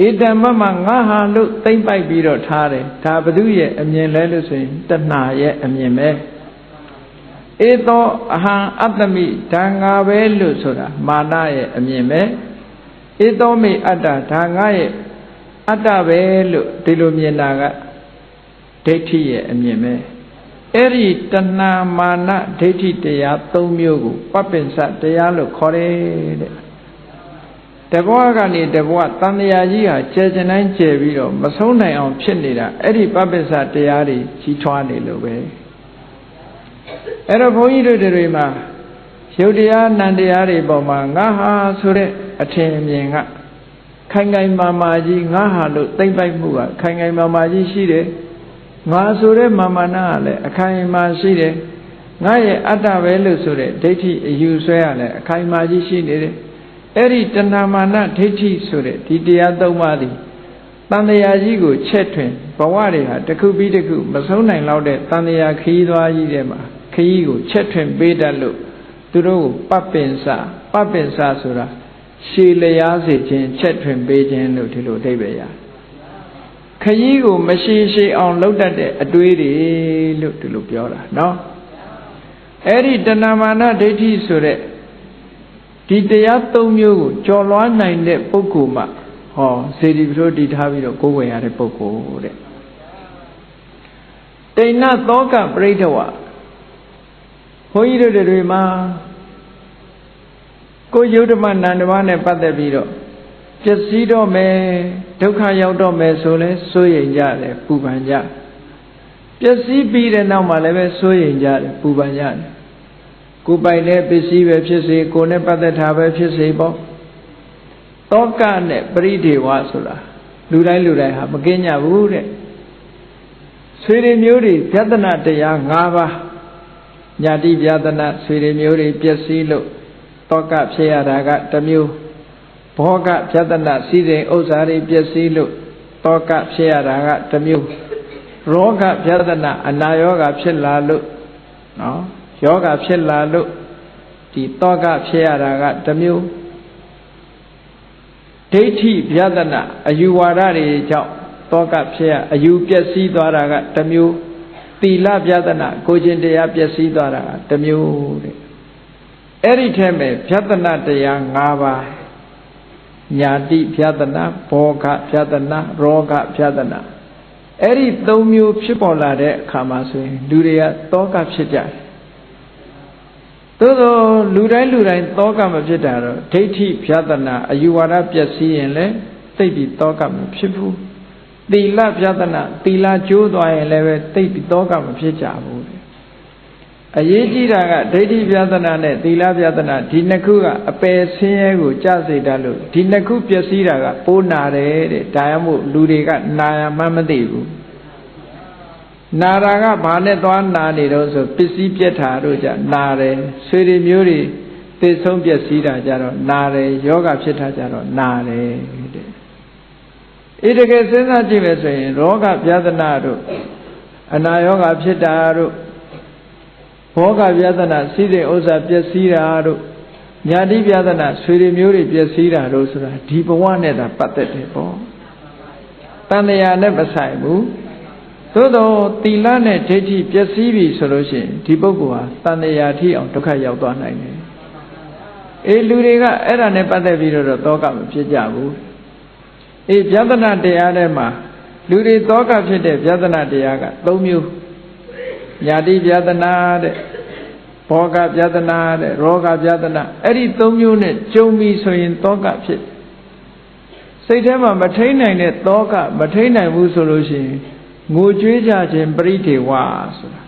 ဣတံမမငါဟာလို့သိမ့်ပိုက်ပြီးတော့ထားတယ်ဒါဘု து ရဲ့အမြင်လဲလို့ဆိုရင်တဏှာရဲ့အမြင်ပဲဧသောအဟံအတ္တမိဒါငါပဲလို့ဆိုတာမာနရဲ့အမြင်ပဲဧသောမိအတ္တဒါငါရဲ့အတ္တပဲလို့ဒီလိုမြင်တာကဒိဋ္ဌိရဲ့အမြင်ပဲအဲ့ဒီတဏှာမာနဒိဋ္ဌိတရား၃မျိုးကိုပပိစတရားလို့ခေါ်တယ်တဲ့တဘဝကနေတဘဝတန်တရားကြီးဟာကျယ်ကျင်တိုင်းကျယ်ပြီးတော့မဆုံးနိုင်အောင်ဖြစ်နေတာအဲ့ဒီပပိစတရားတွေကြီးထွားနေလို့ပဲအဲ့တော့ဘုန်းကြီးတို့တွေမှာရုပ်တရားနံတရားတွေပေါ်မှာငါဟာဆိုတဲ့အထင်အမြင်ကခိုင်ခိုင်မာမာကြီးငါဟာလို့သိမ့်ပိုက်မှုကခိုင်ခိုင်မာမာကြီးရှိတယ်ငါဆိုတဲ့မာမာနာကလည်းအခိုင်အမာရှိတယ်ငါရဲ့အတ္တပဲလို့ဆိုတဲ့ဒိဋ္ဌိအယူဆွဲရလည်းအခိုင်အမာကြီးရှိနေတယ်အဲ့ဒီတဏှာမာနဒိဋ္ဌိဆိုတဲ့ဒီတရား၃ပါးသည်တန်တရားကြီးကိုချက်ထွင်ဘဝတွေဟာတစ်ခုပြီးတစ်ခုမဆုံးနိုင်လောက်တဲ့တန်တရားခရီးသွားကြီးတွေမှာခရီးကိုချက်ထွင်ပေးတတ်လို့သူတို့ကိုပပိစဆိုတာရှည်လျားစေခြင်းချက်ထွင်ပေးခြင်းလို့ဒီလိုအဓိပ္ပာယ်ရခရီးကိုမရှည်အောင်လုပ်တတ်တဲ့အတွေးတွေလို့ဒီလိုပြောတာနော်အဲ့ဒီတဏမာနဒိဋ္ဌိဆိုတဲ့ဒီတရား၃မျိုးကိုကျော်လွှားနိုင်တဲ့ပုဂ္ဂိုလ်မှဟောစေတီပုထိုးတည်ထားပြီးတော့ကိုးကွယ်ရတဲ့ပုဂ္ဂိုလ်တဲ့တိဏသောကပရိဋ္ဌဝဘုန်းကြီးတို့တွေမှာကိုယုဒ္ဓမနန္ဒမနဲ့ပတ်သက်ပြီးတော့ပျက်စီးတော့မယ်ဒုက္ခရောက်တော့မယ်ဆိုလဲစိုးရိမ်ကြတယ်ပူပန်ကြပျက်စီးပြီးတဲ့နောက်မှာလည်းပဲစိုးရိမ်ကြတယ်ပူပန်ကြတယ်ကိုယ်ပိုင်တဲ့ပစ္စည်းပဲဖြစ်စေကိုယ်နဲ့ပတ်သက်တာပဲဖြစ်စေပေါ့တောကနဲ့ပရိဒေဝဆိုတာလူတိုင်းဟာမကင်းကြဘူးတဲ့ဆွေတွေမျိုးတွေပြဿနာတရား၅ပါးညာတိပြဿနာဆွေတွေမျိုးတွေပျက်စီးလို့တောကဖြစ်ရတာကတစ်မျိုးဘောကပြဿနာစည်းစိမ်ဥစ္စာတွေပျက်စီးလို့တောကဖြစ်ရတာကတစ်မျိုးရောဂပြဿနာအနာရောဂါဖြစ်လာလို့နော်ယောဂဖြစ်လာလို့ဒီတောကဖြစ်ရတာကတစ်မျိုးဒိဋ္ဌိပြဿနာအယူဝါဒတွေကြောင့်တောကဖြစ်ရအယူပျက်စီးသွားတာကတစ်မျိုးသီလပြဿနာကိုကျင့်တရားပျက်စီးသွားတာကတစ်မျိုးတဲ့အဲ့ဒီထဲမှာပြဿနာတရား၅ပါးညာတိပြဿနာဘောဂပြဿနာရောဂပြဿနာအဲ့ဒီ၃မျိုးဖြစ်ပေါ်လာတဲ့အခါမှာဆိုရင်လူတွေကတောကဖြစ်ကြတယ်သို့သောလူတိုင်းတောကမဖြစ်တာတော့ဒိဋ္ဌိပြဿနာအယူဝါဒပျက်စီးရင်လည်းသိပြီးတောကမဖြစ်ဘူးသီလပြဿနာသီလကျိုးသွားရင်လည်းပဲသိပြီးတောကမဖြစ်ကြဘူး အရေးကြီးတာကဒိဋ္ဌိပြဿနာနဲ့သီလပြဿနာဒီနှစ်ခုကအပယ်ဆင်းရဲကိုကြစေတတ်လို့ဒီနှစ်ခုပျက်စီးတာကပိုးနာတယ်တဲ့ဒါကြောင့်မို့လူတွေကနာရမှန်းမသိဘူးနာတာကဘာနဲ့သွားနာနေတော့ဆိုပစ္စည်းပြက်တာတို့ကြနာတယ်ဆွေတွေမျိုးတွေသိဆုံးပျက်စီးတာကြတော့နာတယ်ယောဂဖြစ်တာကြတော့နာတယ်တဲ့တကယ်စဉ်းစားကြည့်မယ်ဆိုရင်ရောဂပြဿနာတို့အနာယောဂဖြစ်တာတို့ဘောဂပြဿနာစီးတဲ့ဥစ္စာပျက်စီးတာတို့ညာတိပြဿနာဆွေတွေမျိုးတွေပျက်စီးတာတို့ဆိုတာဒီဘဝနဲ့သာပတ်သက်တယ်ပေါ့တဏှာနဲ့မဆိုင်ဘူးသို့တော့သီလနဲ့ဒိဋ္ဌိပျက်စီးပြီဆိုလို့ရှိရင်ဒီပုဂ္ဂိုလ်ဟာတဏှာထိအောင်ဒုက္ခရောက်သွားနိုင်တယ်အေးလူတွေကအဲ့ဒါနဲ့ပတ်သက်ပြီးတော့သောကမဖြစ်ကြဘူးအေးပြဿနာတရားထဲမှာလူတွေသောကဖြစ်တဲ့ပြဿနာတရားက၃မျိုးညာတိပြဿနာတဲ့ဘောဂပြဿနာတဲ့ရောဂပြဿနာအဲ့ဒီ၃မျိုးနဲ့ကြုံပြီဆိုရင်သောကဖြစ်စိတ်ထဲမှာမထိန်နိုင်တဲ့သောကမထိန်နိုင်ဘူးဆိုလို့ရှိရင်ငိုကြွေးကြခြင်းပရိဒေဝဆိုတာ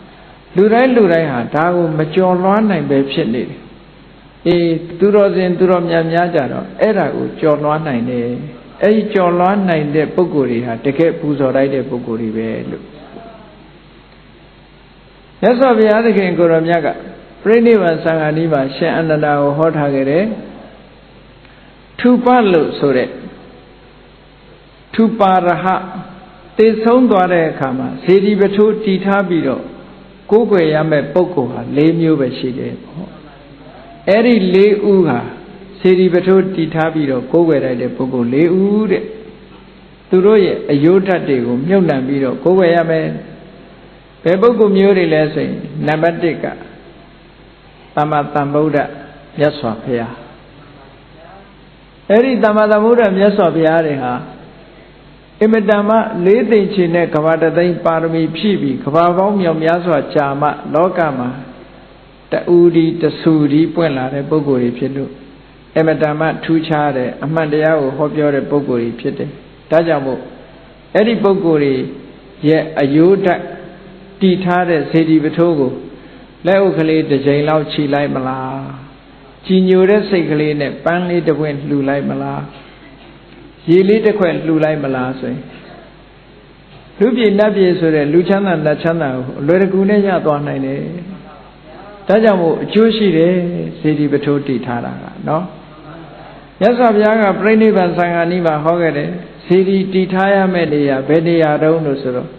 လူတိုင်းဟာဒါကိုမကျော်လွှားနိုင်ပဲဖြစ်နေတယ်အေးသူတော်စင်သူတော်များများကြတော့အဲ့ဒါကိုကျော်လွှားနိုင်တယ်အဲ့ဒီကျော်လွှားနိုင်တဲ့ပုဂ္ဂိုလ်တွေဟာတကယ်ပူဇော်လိုက်တဲ့ပုဂ္ဂိုလ်တွေပဲလို့မြတ်စွာဘုရားသခင်ကိုရောမြတ်ကပြိဋိဘံသံဃာနီးမှာရှင်အနန္ဒာကိုဟောထားခဲ့တယ်ထူပလို့ဆိုတဲ့ထူပါရဟသေဆုံးသွားတဲ့အခါမှာစေတီပထိုးတည်ထားပြီးတော့ကိုးကွယ်ရမယ့်ပုဂ္ဂိုလ်ဟာ၄မျိုးပဲရှိတယ်ပေါ့အဲ့ဒီ၄ဦးဟာစေတီပထိုးတည်ထားပြီးတော့ကိုးကွယ်လိုက်တဲ့ပုဂ္ဂိုလ်၄ဦးတဲ့သူတို့ရဲ့အယုဒ္ဓတွေကိုမြုပ်နှံပြီးတော့ကိုးကွယ်ရမယ်ဘယ်ပုဂ္ဂိုလ်မျိုးတွေလဲဆိုရင်နံပါတ်1ကသမ္မာသမ္ဗုဒ္ဓမြတ်စွာဘုရားအဲ့ဒီသမ္မာသမ္ဗုဒ္ဓမြတ်စွာဘုရားတွေဟာအင်မတန်မှလေးသိမ့်ချင်တဲ့ကဘာတသိန်းပါရမီဖြည့်ပြီးကဘာပေါင်းမြောက်များစွာကြာမှလောကမှာတူဒီတဆူဒီပွင့်လာတဲ့ပုဂ္ဂိုလ်တွေဖြစ်လို့အင်မတန်မှထူးခြားတဲ့အမှန်တရားကိုဟောပြောတဲ့ပုဂ္ဂိုလ်တွေဖြစ်တယ်။ဒါကြောင့်မို့အဲ့ဒီပုဂ္ဂိုလ်တွေရဲ့အယုဒ္ဓတည်ထားတဲ့စေတီပထိုးကိုလက်ဥကလေးတစ်ချိန်လောက်ခြိလိုက်မလားကြည်ညိုတဲ့စိတ်ကလေးနဲ့ပန်းလေးတစ်ပွင့်လှူလိုက်မလားရေလေးတစ်ခွက်လှူလိုက်မလားဆိုရင်လူပြည်နတ်ပြည်ဆိုတဲ့လူချမ်းသာနတ်ချမ်းသာကိုအလွယ်တကူနဲ့ရသွားနိုင်တယ်ဒါကြောင့်မို့အကျိုးရှိတယ်စေတီပထိုးတည်ထားတာကနော်မြတ်စွာဘုရားကပြိဋိဘံသံဃာနီးမှာဟောခဲ့တယ်စေတီတည်ထားရမယ့်နေရာဘယ်နေရာတုံးလို့ဆိုတော့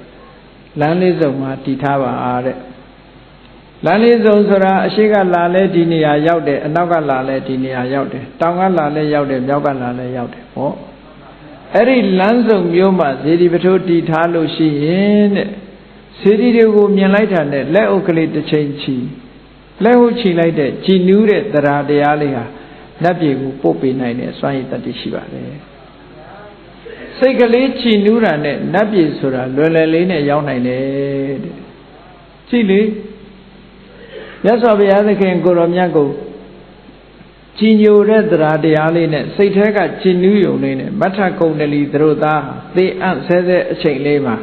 လမ်းလေးစုံမှာတည်ထားပါတဲ့လမ်းလေးစုံဆိုတာအရှိကလာလဲဒီနေရာရောက်တယ်အနောက်ကလာလဲဒီနေရာရောက်တယ်တောင်ကလာလဲရောက်တယ်မြောက်ကလာလဲရောက်တယ်ဟောအဲ့ဒီလမ်းစုံမျိုးမှာစေတီပထိုးတည်ထားလို့ရှိရင်တဲ့စေတီတွေကိုမြင်လိုက်တာနဲ့လက်အုပ်ကလေးတစ်ချိန်ချီလက်ဟုတ်ချီလိုက်တဲ့ကြည်နူးတဲ့တရားတရားလေးဟာနတ်ပြည်ကိုပို့ပေးနိုင်တဲ့စွမ်းရည်တတ်ရှိပါတယ်စိတ်ကလေးချီနူးတာနဲ့နတ်ပြည်ဆိုတာလွယ်လွယ်လေးနဲ့ရောက်နိုင်တယ်တဲ့ကြည့်လေမြတ်စွာဘုရားသခင်ကိုရောမြတ်ကိုကြည်ညိုတဲ့တရားတရားလေးနဲ့စိတ်ထဲကကြည်နူးယုံလေးနဲ့မထကုံတလီသူတို့သားသေအံ့ဆဲဆဲအချိန်လေးမှာ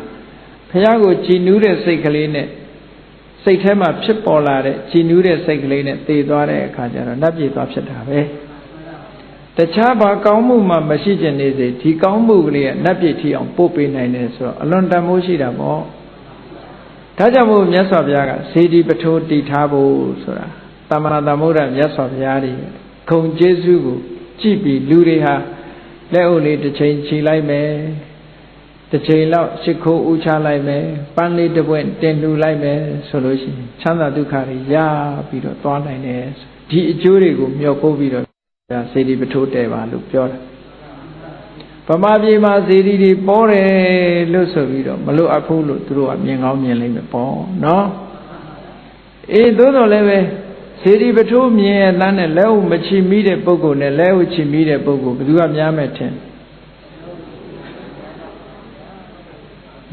ဘုရားကိုကြည်နူးတဲ့စိတ်ကလေးနဲ့စိတ်ထဲမှာဖြစ်ပေါ်လာတဲ့ကြည်နူးတဲ့စိတ်ကလေးနဲ့သေသွားတဲ့အခါကျတော့နတ်ပြည်သွားဖြစ်တာပဲတခြားဘာကောင်းမှုမှမရှိကျင်နေစေဒီကောင်းမှုကလေးကနတ်ပြည်ထီအောင်ပို့ပေးနိုင်တယ်ဆိုတော့အလွန်တန်ဖိုးရှိတာပေါ့ဒါကြောင့်မို့မြတ်စွာဘုရားကစေတီပထိုးတည်ထားဖို့ဆိုတာသမ္မာသမ္ဗုဒ္ဓမြတ်စွာဘုရားကြီးဂုဏ်ကျေးဇူးကိုကြည့်ပြီးလူတွေဟာလက်အုပ်လေးတစ်ချိန်ခြိလိုက်မယ်တစ်ချိန်လောက်ရှ िख ိုးဥချလိုက်မယ်ပန်းလေးတစ်ပွင့်တင်လှူလိုက်မယ်ဆိုလို့ရှိရင်ချမ်းသာဒုက္ခတွေရပြီးတော့သွားနိုင်တယ်ဒီအကျိုးတွေကိုမျှော်ပို့ပြီးတော့စေတီပထိုးတယ်ပါလို့ပြောတာဗမာပြည်မှာစေတီတွေပေါ်တယ်လို့ဆိုပြီးတော့မလို့အဖို့လို့သူတို့ကမြင်ကောင်းမြင်လိမ့်မယ်ပေါ့နော်အေးသို့တော်လည်းပဲစေတီပထိုးမြင်ရတဲ့နဲ့လက်ဟုတ်မချီမိတဲ့ပုဂ္ဂိုလ်နဲ့လက်ဟုတ်ချီမိတဲ့ပုဂ္ဂိုလ်ဘယ်သူကများမဲ့ထင်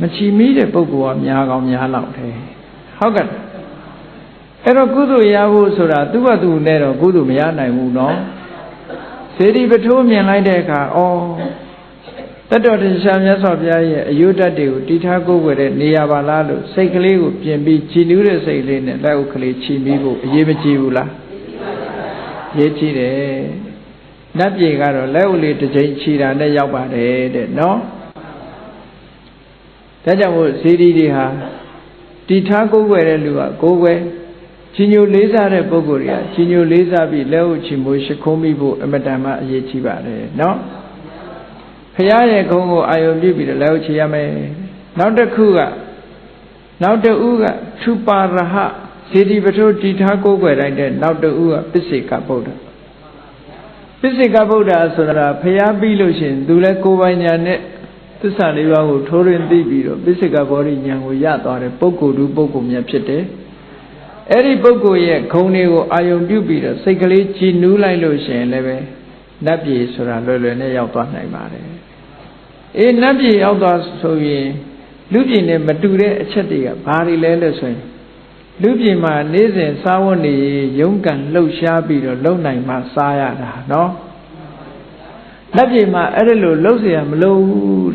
မချီမိတဲ့ပုဂ္ဂိုလ်ကများကောင်းများလောက်တယ်ဟုတ်ကဲ့အဲ့တော့ကုသိုလ်ရဖို့ဆိုတာသူ့ဘာသူနဲ့တော့ကုသိုလ်မရနိုင်ဘူးနော်စေတီပထိုးမြင်လိုက်တဲ့အခါဩ တတ်တော်တရားမြတ်စွာဘုရားရဲ့အယုဒ္ဓတ်တွေကိုတီထားကိုးကွယ်တဲ့နေရာပါလားလို့စိတ်ကလေးကိုပြင်ပြီးကြည်နူးတဲ့စိတ်လေးနဲ့လက်ဥကလေးချီပြီးဖို့အရေးမကြီးဘူးလားရေးကြည့်တယ်နတ်ပြည်ကတော့လက်ဥလေးတစ်ချိန်ချီတာနဲ့ရောက်ပါတယ်တဲ့နော်ဒါကြောင့်မို့ဇေဒီတွေဟာတီထားကိုးကွယ်တဲ့လူကကိုးကွယ်ကြီးညိုလေးစားတဲ့ပုဂ္ဂိုလ်တွေကကြီးညိုလေးစားပြီးလက်ဥချီမိုးရှိခိုးမိဖို့အမတန်မှအရေးကြီးပါတယ်နော်ဘုရားရဲ့ဂုဏ်ကိုအာရုံပြုပြီးတော့လက်ဥချီရမယ်နောက်တစ်ခုကနောက်တစ်ဦးကသုပါရဟဇေဒီပထိုးတီထားကိုးကွယ်တိုင်းတဲ့နောက်တစ်ဦးကပစ္စေကဗုဒ္ဓပစ္စေကဗုဒ္ဓဆိုတာဘုရားပြီးလို့ရှိရင်သူလည်းကိုယ်ပိုင်ညာနဲ့သစ္စာလေးပါးကိုထိုးရင်းသိပြီးတော့ပစ္စေကဗောဓိဉာဏ်ကိုရသွားတဲ့ပုဂ္ဂိုလ်သူပုဂ္ဂိုလ်များဖြစ်တယ်အဲ့ဒီပုဂ္ဂိုလ်ရဲ့ဂုဏ်တွေကိုအာရုံပြုပြီးတော့စိတ်ကလေးကြည်နူးလိုက်လို့ရှိရင်လည်းပဲနတ်ပြည်ဆိုတာလွယ်လွယ်နဲ့ရောက်သွားနိုင်ပါတယ်အေးနတ်ပြည်ရောက်သွားဆိုရင်လူပြည်နဲ့မတူတဲ့အချက်တွေကဘာတွေလဲလို့ဆိုရင်လူပြည်မှာနေ့စဉ်စားဝတ်နေရုန်းကန်လှုပ်ရှားပြီးတော့လုံနိုင်မှစားရတာနော်နတ်ပြည်မှာအဲ့ဒါလို့လှုပ်เสียမလို့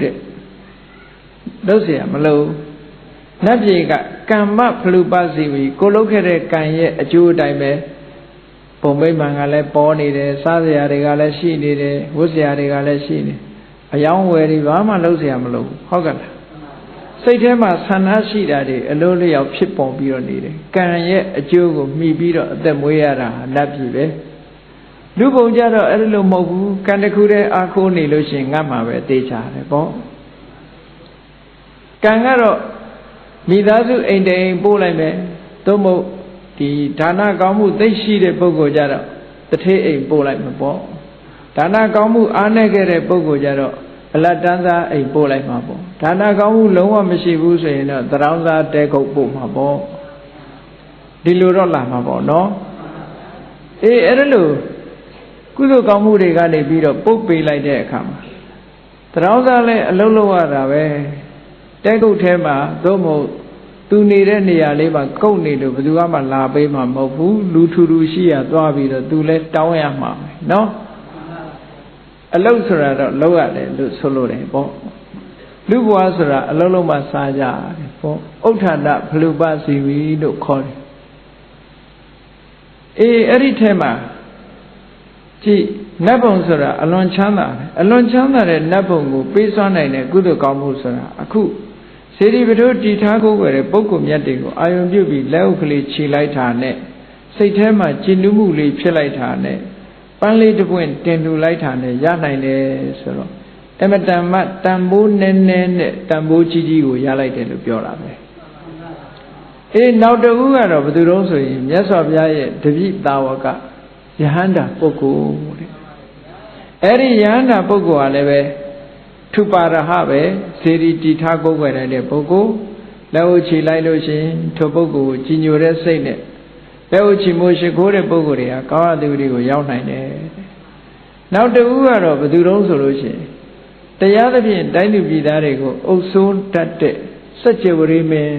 တဲ့လှုပ်เสียမလို့နတ်ပြည်ကကမ္မဖလူပစီဝီကိုလှုပ်ခဲ့တဲ့ကံရဲ့အကျိုးအတိုင်းပဲပုံမိမှန်ကလည်းပေါ်နေတယ်စားစရာတွေကလည်းရှိနေတယ်ဝတ်စရာတွေကလည်းရှိနေအယောင်းဝယ်တွေဘာမှလှုပ်เสียမလို့ဟုတ်ကဲ့လားစိတ်ထဲမှာဆန္ဒရှိတာတွေအလိုလျောက်ဖြစ်ပေါ်ပြီးတော့နေတယ်ကံရဲ့အကျိုးကိုမှီပြီးတော့အသက်မွေးရတာနတ်ပြည်ပဲလူပုံကြတော့အဲ့လိုမဟုတ်ဘူးကံတစ်ခုတည်းအားကိုးနေလို့ရှိရင်ငတ်မှာပဲသိချတယ်ပေါ့ကံကတော့မိသားစုအိမ်တိမ်ပို့လိုက်မယ်သို့မဟုတ်ဒီဒါနကောင်းမှုသိရှိတဲ့ပုဂ္ဂိုလ်ကြတော့တထေးအိမ်ပို့လိုက်မှာပေါ့ဒါနကောင်းမှုအားနည်းခဲ့တဲ့ပုဂ္ဂိုလ်ကြတော့အလတ်တန်းသားအိမ်ပို့လိုက်မှာပေါ့ဒါနကောင်းမှုလုံးဝမရှိဘူးဆိုရင်တော့သရောင်းသားတဲခုတ်ပို့မှာပေါ့ဒီလိုတော့လာမှာပေါ့နော်အေးအဲ့ဒါလို့ကုသိုလ်ကောင်းမှုတွေကနေပြီးတော့ပုတ်ပေးလိုက်တဲ့အခါမှာသရောင်းသားလည်းအလုံးလုံးရတာပဲတဲခုတ်ထဲမှာသို့မဟုတ်သူနေတဲ့နေရာလေးမှာကုတ်နေလို့ဘယ်သူမှလာပေးမှာမဟုတ်ဘူးလူထူထူရှိရသွားပြီးတော့သူလည်းတောင်းရမှာပဲနော်အလုတ်ဆိုတာတော့လောက်ရတယ်လို့ဆိုလို့တယ်ပေါ့လူဘဝဆိုတာအလုံးလုံးမှစားကြတယ်ပေါ့ဥဋ္ဌာဏဖလူပစီဝီလို့ခေါ်တယ်အေးအဲ့ဒီထဲမှာကြည့်နတ်ဘုံဆိုတာအလွန်ချမ်းသာတယ်အလွန်ချမ်းသာတဲ့နတ်ဘုံကိုပေးစွမ်းနိုင်တဲ့ကုသိုလ်ကောင်းမှုဆိုတာအခုစေတီပထိုးတီထားကိုးကွယ်တဲ့ပုဂ္ဂိုလ်မြတ်တွေကိုအာယုံပြုပြီးလက်ဥကလေးခြေလိုက်တာနဲ့စိတ်ထဲမှာကြည်နူးမှုလေးဖြစ်လိုက်တာနဲ့ပန်းလေးတစ်ပွင့်တင်ထူလိုက်တာနဲ့ရနိုင်တယ်ဆိုတော့အမတန်မှတန်ဖိုးနည်းနည်းနဲ့တန်ဖိုးကြီးကြီးကိုရလိုက်တယ်လို့ပြောတာပဲအေးနောက်တစ်ခုကတော့ဘယ်သူတုံးဆိုရင်မြတ်စွာဘုရားရဲ့တပိသာဝကယဟန္တာပုဂ္ဂိုလ်တဲ့အဲ့ဒီယဟန္တာပုဂ္ဂိုလ်ကလည်းပဲထုပါရဟပဲစေတီတီထားကိုးကွယ်တဲ့ပုဂ္ဂိုလ်လက်ဥချီလိုက်လို့ရှိရင်ထိုပုဂ္ဂိုလ်ကိုကြီးညိုတဲ့စိတ်နဲ့လက်ဥချီမိုးရှိခိုးတဲ့ပုဂ္ဂိုလ်တွေကကောင်းရသူတွေကိုရောက်နိုင်တယ်နောက်တစ်ခုကတော့ဘယ်သူတုံးဆိုလို့ရှိရင်တရားသဖြင့်တိုင်းသူပြည်သားတွေကိုအုပ်စိုးတတ်တဲ့စัจ java ရိမင်း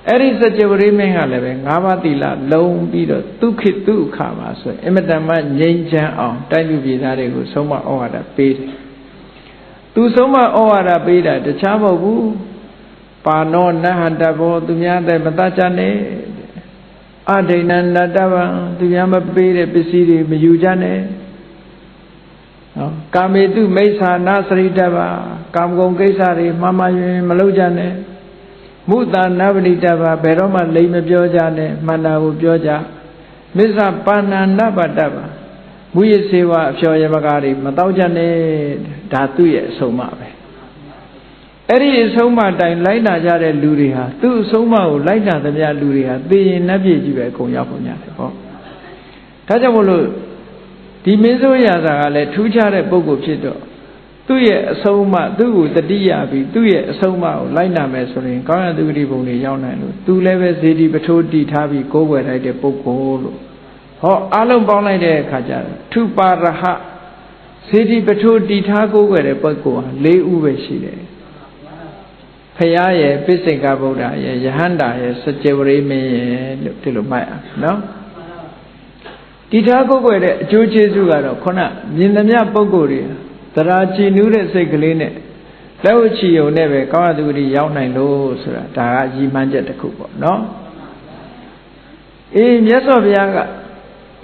အဲ့ဒီစัจ java ရိမင်းကလည်းပဲ၅ပါးသီလလုံးပြီးတော့ဒုက္ခိဒုက္ခပါဆိုအင်မတန်မှငြိမ်းချမ်းအောင်တိုင်းသူပြည်သားတွေကိုဆုံးမဩဝါဒပေးတယ်သူဆုံးမဩဝါဒပေးတာတခြားမဟုတ်ဘူးပါနောနဟတဘောသူများတဲ့မတတ်ကြနဲ့အဒိဏနတဗံသူများမပေးတဲ့ပစ္စည်းတွေမယူကြနဲ့နော်ကာမေတုမိစ္ဆာနာစရိတဗာကာမဂုဏ်ကိစ္စတွေမှားမှားယွင်မလုပ်ကြနဲ့မုသာနဗနိတဗာဘယ်တော့မှလိမ်မပြောကြနဲ့မှန်တာကိုပြောကြမစ္ဆပါဏာနပတ္တဗာမူရစေဝအဖျော်ယမကားတွေမတောက်ကြနဲ့ဒါသူ့ရဲ့အဆုံးအမပဲအဲ့ဒီအဆုံးအမတိုင်းလိုက်နာကြတဲ့လူတွေဟာသူ့အဆုံးအမကိုလိုက်နာသမျှလူတွေဟာသိရင်နတ်ပြည်ကြီးပဲအကုန်ရောက်ကုန်ကြတယ်ပေါ့ဒါကြောင့်မို့လို့ဒီမင်းစိုးရာဇာကလည်းထူးခြားတဲ့ပုဂ္ဂိုလ်ဖြစ်တော့သူ့ရဲ့အဆုံးအမသူ့ကိုတတိယပြီးသူ့ရဲ့အဆုံးအမကိုလိုက်နာမယ်ဆိုရင်ကောင်းရသူဂတိဘုံတွေရောက်နိုင်လို့သူလည်းပဲဇေဒီပထိုးတည်ထားပြီးကိုးကွယ်လိုက်တဲ့ပုဂ္ဂိုလ်လို့ဟောအလုံးပေါင်းလိုက်တဲ့အခါကျတော့ထုပါရဟစေတီပထိုးတည်ထားကိုးကွယ်တဲ့ပုဂ္ဂိုလ်ဟာ၄ဦးပဲရှိတယ်ဖရာရဲ့ပိစိကဗုဒ္ဓရဲ့ယဟန္တာရဲ့စัจ java ရိမင်းရဲ့လို့ဒီလိုမှတ်အောင်နော်တည်ထားကိုးကွယ်တဲ့အကျိုးကျေးဇူးကတော့ခုနမြင်သမျှပုဂ္ဂိုလ်တွေ တရားကြည်နူးတဲ့စိတ်ကလေးနဲ့လက်ဝတ်ချီုံနဲ့ပဲကောင်းရသူတွေရောက်နိုင်လို့ဆိုတာဒါကရည်မှန်းချက်တစ်ခုပေါ့နော်အေးမြတ်စွာဘုရားက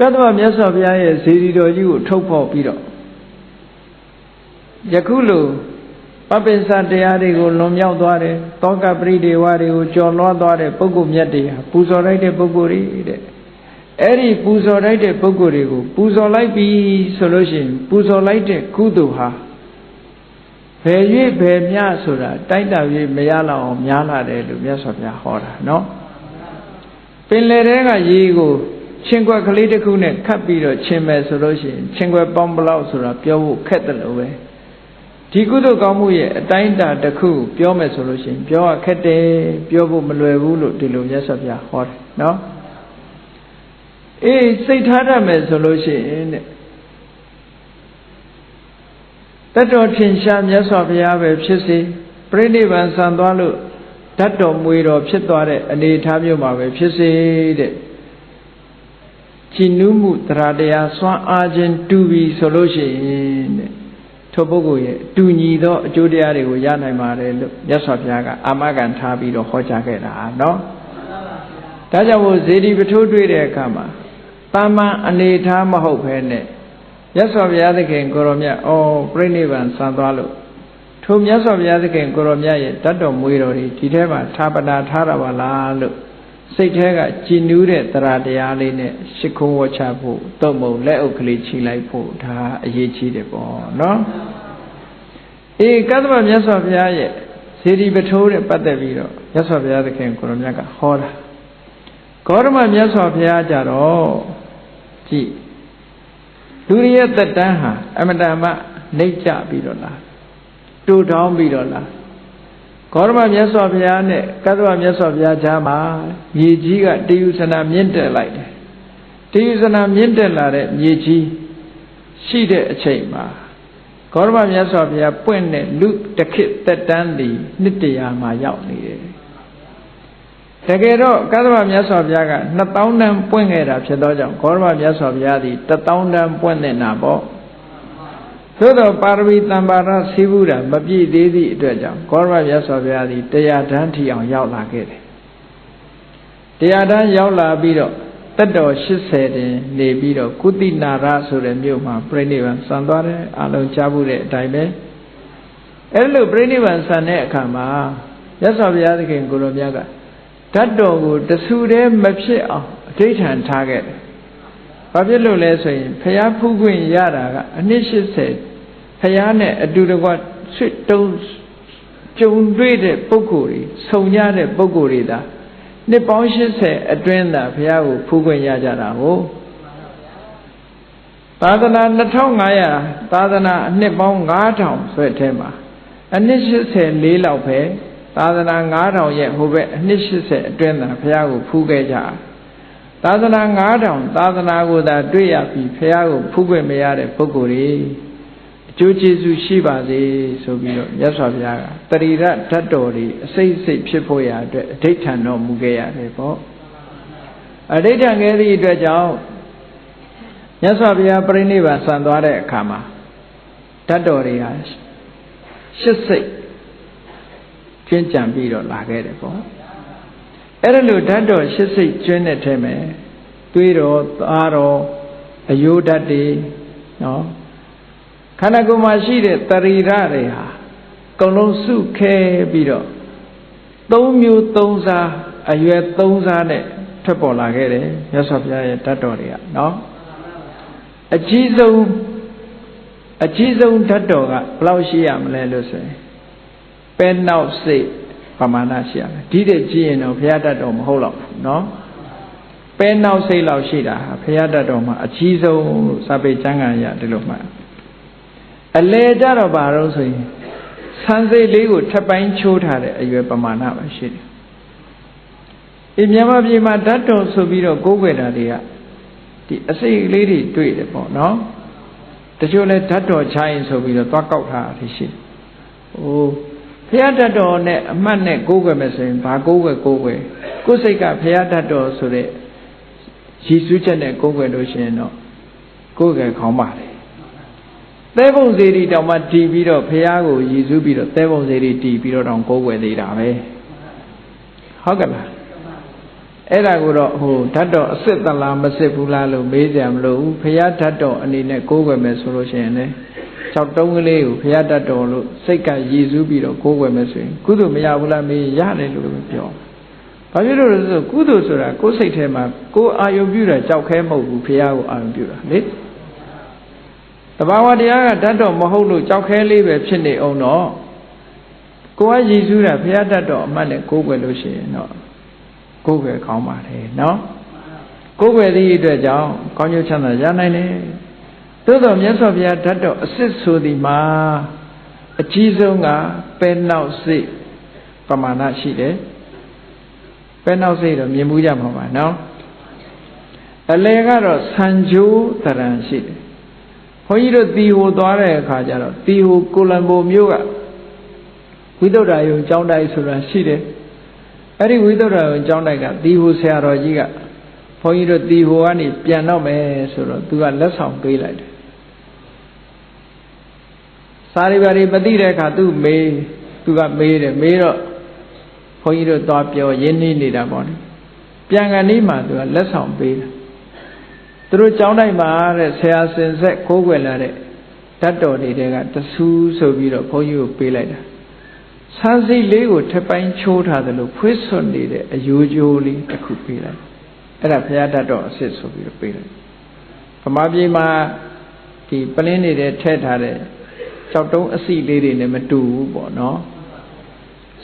ကတ္တဝမြတ်စွာဘုရားရဲ့ဇေဒီတော်ကြီးကိုထုတ်ဖော်ပြီးတော့ယခုလိုပပိစ္ဆတရားတွေကိုလွန်မြောက်သွားတယ်တောကပရိဒေဝတွေကိုကျော်လွှားသွားတဲ့ပုဂ္ဂိုလ်မြတ်တွေဟာပူဇော်လိုက်တဲ့ပုဂ္ဂိုလ်တွေတဲ့အဲ့ဒီပူဇော်လိုက်တဲ့ပုဂ္ဂိုလ်တွေကိုပူဇော်လိုက်ပြီဆိုလို့ရှိရင်ပူဇော်လိုက်တဲ့ကုသိုလ်ဟာဘယ်၍ဘယ်မျှဆိုတာတိုက်တာ၍မရလောက်အောင်များလာတယ်လို့မြတ်စွာဘုရားဟောတာနော်ပင်လယ်ထဲကရေကိုချင်းခွက်ကလေးတစ်ခုနဲ့ခတ်ပြီးတော့ချင်းမယ်ဆိုလို့ရှိရင်ချင်းခွက်ပေါင်းဘလောက်ဆိုတာပြောဖို့ခက်တယ်လို့ပဲဒီကုသိုလ်ကောင်းမှုရဲ့အတိုင်းအတာတစ်ခုပြောမယ်ဆိုလို့ရှိရင်ပြောရခက်တယ်ပြောဖို့မလွယ်ဘူးလို့ဒီလိုမြတ်စွာဘုရားဟောတယ်နော်အေးစိတ်ထားတတ်မယ်ဆိုလို့ရှိရင်တဲ့တတ်တော်ထင်ရှားမြတ်စွာဘုရားပဲဖြစ်စေပြိဋိဘံဆံသွားလို့ဓာတ်တော်မွေတော်ဖြစ်သွားတဲ့အနေအထားမျိုးမှာပဲဖြစ်စေတဲ့ကြည်နူးမှုတရားတရားစွမ်းအားခြင်းတူပြီဆိုလို့ရှိရင်တဲ့ထိုပုဂ္ဂိုလ်ရဲ့တူညီသောအကျိုးတရားတွေကိုရနိုင်ပါတယ်လို့မြတ်စွာဘုရားကအာမခံထားပြီးတော့ဟောကြားခဲ့တာနော်ဒါကြောင့်မို့ဇေဒီပထိုးတွေ့တဲ့အခါမှာတာမန်အနေထားမဟုတ်ဘဲနဲ့မြတ်စွာဘုရားသခင်ကိုရောမြတ်ပြိဋိဘံဆံသွားလို့ထိုမြတ်စွာဘုရားသခင်ကိုရောမြတ်ရဲ့တတ်တော်မွေတော်တွေဒီထဲမှာထားပနာထားတာပါလားလို့စိတ်ထဲကကြည်နူးတဲ့တရားတရားလေးနဲ့ရှ िख ုံးဝချဖို့တုံ့မုံလက်အုပ်ကလေးချီလိုက်ဖို့ဒါအရေးကြီးတယ်ပေါ့နော်အေးကတ္တဗမြတ်စွာဘုရားရဲ့ဇေဒီပထိုးတဲ့ပတ်သက်ပြီးတော့မြတ်စွာဘုရားသခင်ကိုရောမြတ်ကဟောတာဂေါတမမြတ်စွာဘုရားကြတော့ကြည်လူရရဲ့သက်တမ်းဟာအမတန်မှနှိမ့်ကျပြီးတော့လားတူထောင်းပြီးတော့လားဂေါတမမြတ်စွာဘုရားနဲ့ကတ္တဗမြတ်စွာဘုရားကြားမှာမြေကြီးကတေယုဇနာမြင့်တက်လိုက်တယ်တေယုဇနာမြင့်တက်လာတဲ့မြေကြီးရှိတဲ့အချိန်မှာဂေါတမမြတ်စွာဘုရားပွင့်တဲ့လူတစ်ခေတ်သက်တမ်းဒီနှစ်တရာမှာရောက်နေတယ်တကယ်တော့ကတ္တဗမြတ်စွာဘုရားက2000တန်းပွင့်ခဲ့တာဖြစ်သောကြောင့်ဂေါတမမြတ်စွာဘုရားသည်1000တန်းပွင့်နေတာပေါ့သို့တော့ပါရမီတံပါရဆေးဘူးတာမပြည့်သေးသည့်အတွက်ကြောင့်ဂေါတမမြတ်စွာဘုရားသည်100တန်းထီအောင်ရောက်လာခဲ့တယ်100တန်းရောက်လာပြီးတော့တက်တော်80တင်နေပြီးတော့ကုသိနာရဆိုတဲ့မြို့မှာပြိဋိဘံဆံသွားတယ်အလုံးကြားမှုတဲ့အတိုင်းပဲအဲ့လိုပြိဋိဘံဆံတဲ့အခါမှာမြတ်စွာဘုရားသခင်ကိုလိုမြတ်ကဓာတ်တော်ကိုတဆူတည်းမဖြစ်အောင်အဋ္ဌံထားခဲ့တယ်။ဘာဖြစ်လို့လဲဆိုရင်ဖျားဖူးခွင့်ရတာကအနှစ်80ဖျားနဲ့အတူတကွဆွတ်တုံးကြုံတွေ့တဲ့ပုဂ္ဂိုလ်တွေဆုံရတဲ့ပုဂ္ဂိုလ်တွေသာနှစ်ပေါင်း80အတွင်းသာဖျားကိုဖူးခွင့်ရကြတာကိုသာသနာ2500သာသနာအနှစ်ပေါင်း9000ဆိုတဲ့ထဲမှာအနှစ်84လောက်ပဲသာသနာ9000ရဲ့ဟိုဘက်အနှစ်80အတွင်းသာဘုရားကိုဖူးခဲ့ကြသာသနာ9000သာသနာကိုသာတွေ့ရပြီးဘုရားကိုဖူးခွင့်မရတဲ့ပုဂ္ဂိုလ်တွေအကျိုးကျေးဇူးရှိပါစေဆိုပြီးတော့မြတ်စွာဘုရားကတရိရဓာတ်တော်တွေအစိတ်စိတ်ဖြစ်ဖို့ရာအတွက်အဋ္ဌံတော်မူခဲ့ရတယ်ပေါ့အဋ္ဌံခဲ့သည့်အတွက်ကြောင့်မြတ်စွာဘုရားပြိဋိဘံဆံသွားတဲ့အခါမှာဓာတ်တော်တွေဟာ8စိတ်ကျွင်းကြံပြီးတော့လာခဲ့တယ်ပေါ့အဲ့ဒါလို့ဓာတ်တော်8စိတ်ကျွင်းတဲ့ထဲမှာတွေးတော်သားတော်အယိုးဓာတ်တွေနော်ခန္ဓာကိုယ်မှာရှိတဲ့တရိရတွေဟာအကုန်လုံးစုခဲပြီးတော့3မျိုး3စားအရွယ်3စားနဲ့ထွက်ပေါ်လာခဲ့တယ်မြတ်စွာဘုရားရဲ့ဓာတ်တော်တွေကနော်အကြီးဆုံးဓာတ်တော်ကဘယ်လောက်ရှိရမလဲလို့ဆိုရင်ပဲနောက်စိတ်ပမာဏရှိရမယ်ဒီတဲ့ကြည့်ရင်တော့ဘုရားဓာတ်တော်မဟုတ်တော့ဘူးနော်ပဲနောက်စိတ်လောက်ရှိတာဟာဘုရားဓာတ်တော်မှာအကြီးဆုံးလို့စာပေကျမ်းဂန်ရဒီလိုမှအလေကြတော့ဘာလို့ဆိုရင်ဆန်းစိတ်လေးကိုထပ်ပိုင်းချိုးထားတဲ့အရွယ်ပမာဏပဲရှိတယ်ဒီမြန်မာပြည်မှာဓာတ်တော်ဆိုပြီးတော့ကိုးကွယ်တာတွေကဒီအစိတ်လေးတွေတွေ့တယ်ပေါ့နော်တချို့လဲဓာတ်တော်ချိုင်းဆိုပြီးတော့သွားကောက်ထားတာရှိတယ်ဟိုဘုရားဓာတ်တော်နဲ့အမှတ်နဲ့ကိုးကွယ်မယ်ဆိုရင်ဘာကိုးကွယ်ကိုယ်စိတ်ကဘုရားဓာတ်တော်ဆိုတဲ့ရည်စူးချက်နဲ့ကိုးကွယ်လို့ရှိရင်တော့ကိုးကွယ်ခေါင်းပါတယ် သဲပုံစေတီတောင်မှတည်ပြီးတော့ဘုရားကိုရည်စူးပြီးတော့သဲပုံစေတီတည်ပြီးတော့တောင်ကိုးကွယ်သေးတာပဲဟုတ်ကဲ့လားအဲ့ဒါကိုတော့ဟိုဓာတ်တော်အစစ်သလားမစစ်ဘူးလားလို့မေးကြမလို့ဘုရားဓာတ်တော်အနေနဲ့ကိုးကွယ်မယ်ဆိုလို့ရှိရင်လေ၆တုံးကလေးကိုဘုရားဓာတ်တော်လို့စိတ်ကရည်စူးပြီးတော့ကိုးကွယ်မယ်ဆိုရင်ကုသိုလ်မရဘူးလားမေးရတယ်လို့ပြောဘာဖြစ်လို့လဲဆိုကုသိုလ်ဆိုတာကိုယ်စိတ်ထဲမှာကိုယ်အာယုံပြုတာကြောက်ခဲမဟုတ်ဘူးဘုရားကိုအာယုံပြုတာလေတဘာဝတရားကဓာတ်တော်မဟုတ်လို့ကြောက်ခဲလေးပဲဖြစ်နေအောင်တော့ကိုယ်ကရည်စူးတာဘုရားဓာတ်တော်အမှတ်နဲ့ကိုးကွယ်လို့ရှိရင်တော့ကိုယ်ွယ်ကောင်းပါတယ်နော်ကိုယ်ွယ်သည့်အတွက်ကြောင့်ကောင်းကျိုးချမ်းသာရနိုင်တယ်သို့တော်မြတ်စွာဘုရားဓာတ်တော်အစစ်ဆိုသည်မှာအကြီးဆုံးကပဲနောက်စိတ်ပမာဏရှိတယ်ပဲနောက်စိတ်တော့မြင်မှုကြမှာပါနော်အလယ်ကတော့ဆံကြိုးတရံရှိတယ်ဘုန်းကြီးတို့တီဟိုသွားတဲ့အခါကျတော့တီဟိုကိုလံဘိုမြို့ကဝိသုဒ္ဓါယုံကျောင်းတိုက်ဆိုတာရှိတယ်အဲ့ဒီဝိသုဒ္ဓါယုံကျောင်းတိုက်ကတီဟိုဆရာတော်ကြီးကဘုန်းကြီးတို့တီဟိုကနေပြန်တော့မယ်ဆိုတော့သူကလက်ဆောင်ပေးလိုက်တယ်စာရီပါရီမသိတဲ့အခါသူကမေးတယ်မေးတော့ဘုန်းကြီးတို့သွားပြောရင်းနှီးနေတာပေါ့လေပြန်ကနေမှသူကလက်ဆောင်ပေးတယ်သူတို့ကျောင်းတိုက်မှာတဲ့ဆရာစင်ဆက်ကိုးကွယ်လာတဲ့ဓာတ်တော်တွေကတဆူးဆိုပြီးတော့ဘုန်းကြီးကိုပေးလိုက်တာဆန်းစိလေးကိုထပ်ပိုင်းချိုးထားတယ်လို့ဖွေးစွန့်နေတဲ့အယိုးကျိုးလေးတစ်ခုပေးလိုက်အဲ့ဒါဘုရားဓာတ်တော်အစစ်ဆိုပြီးတော့ပေးလိုက်ဗမာပြည်မှာဒီပလင်းနေတဲ့ထည့်ထားတဲ့ကြောက်တုံးအစီလေးတွေနဲ့မတူဘူးပေါ့နော်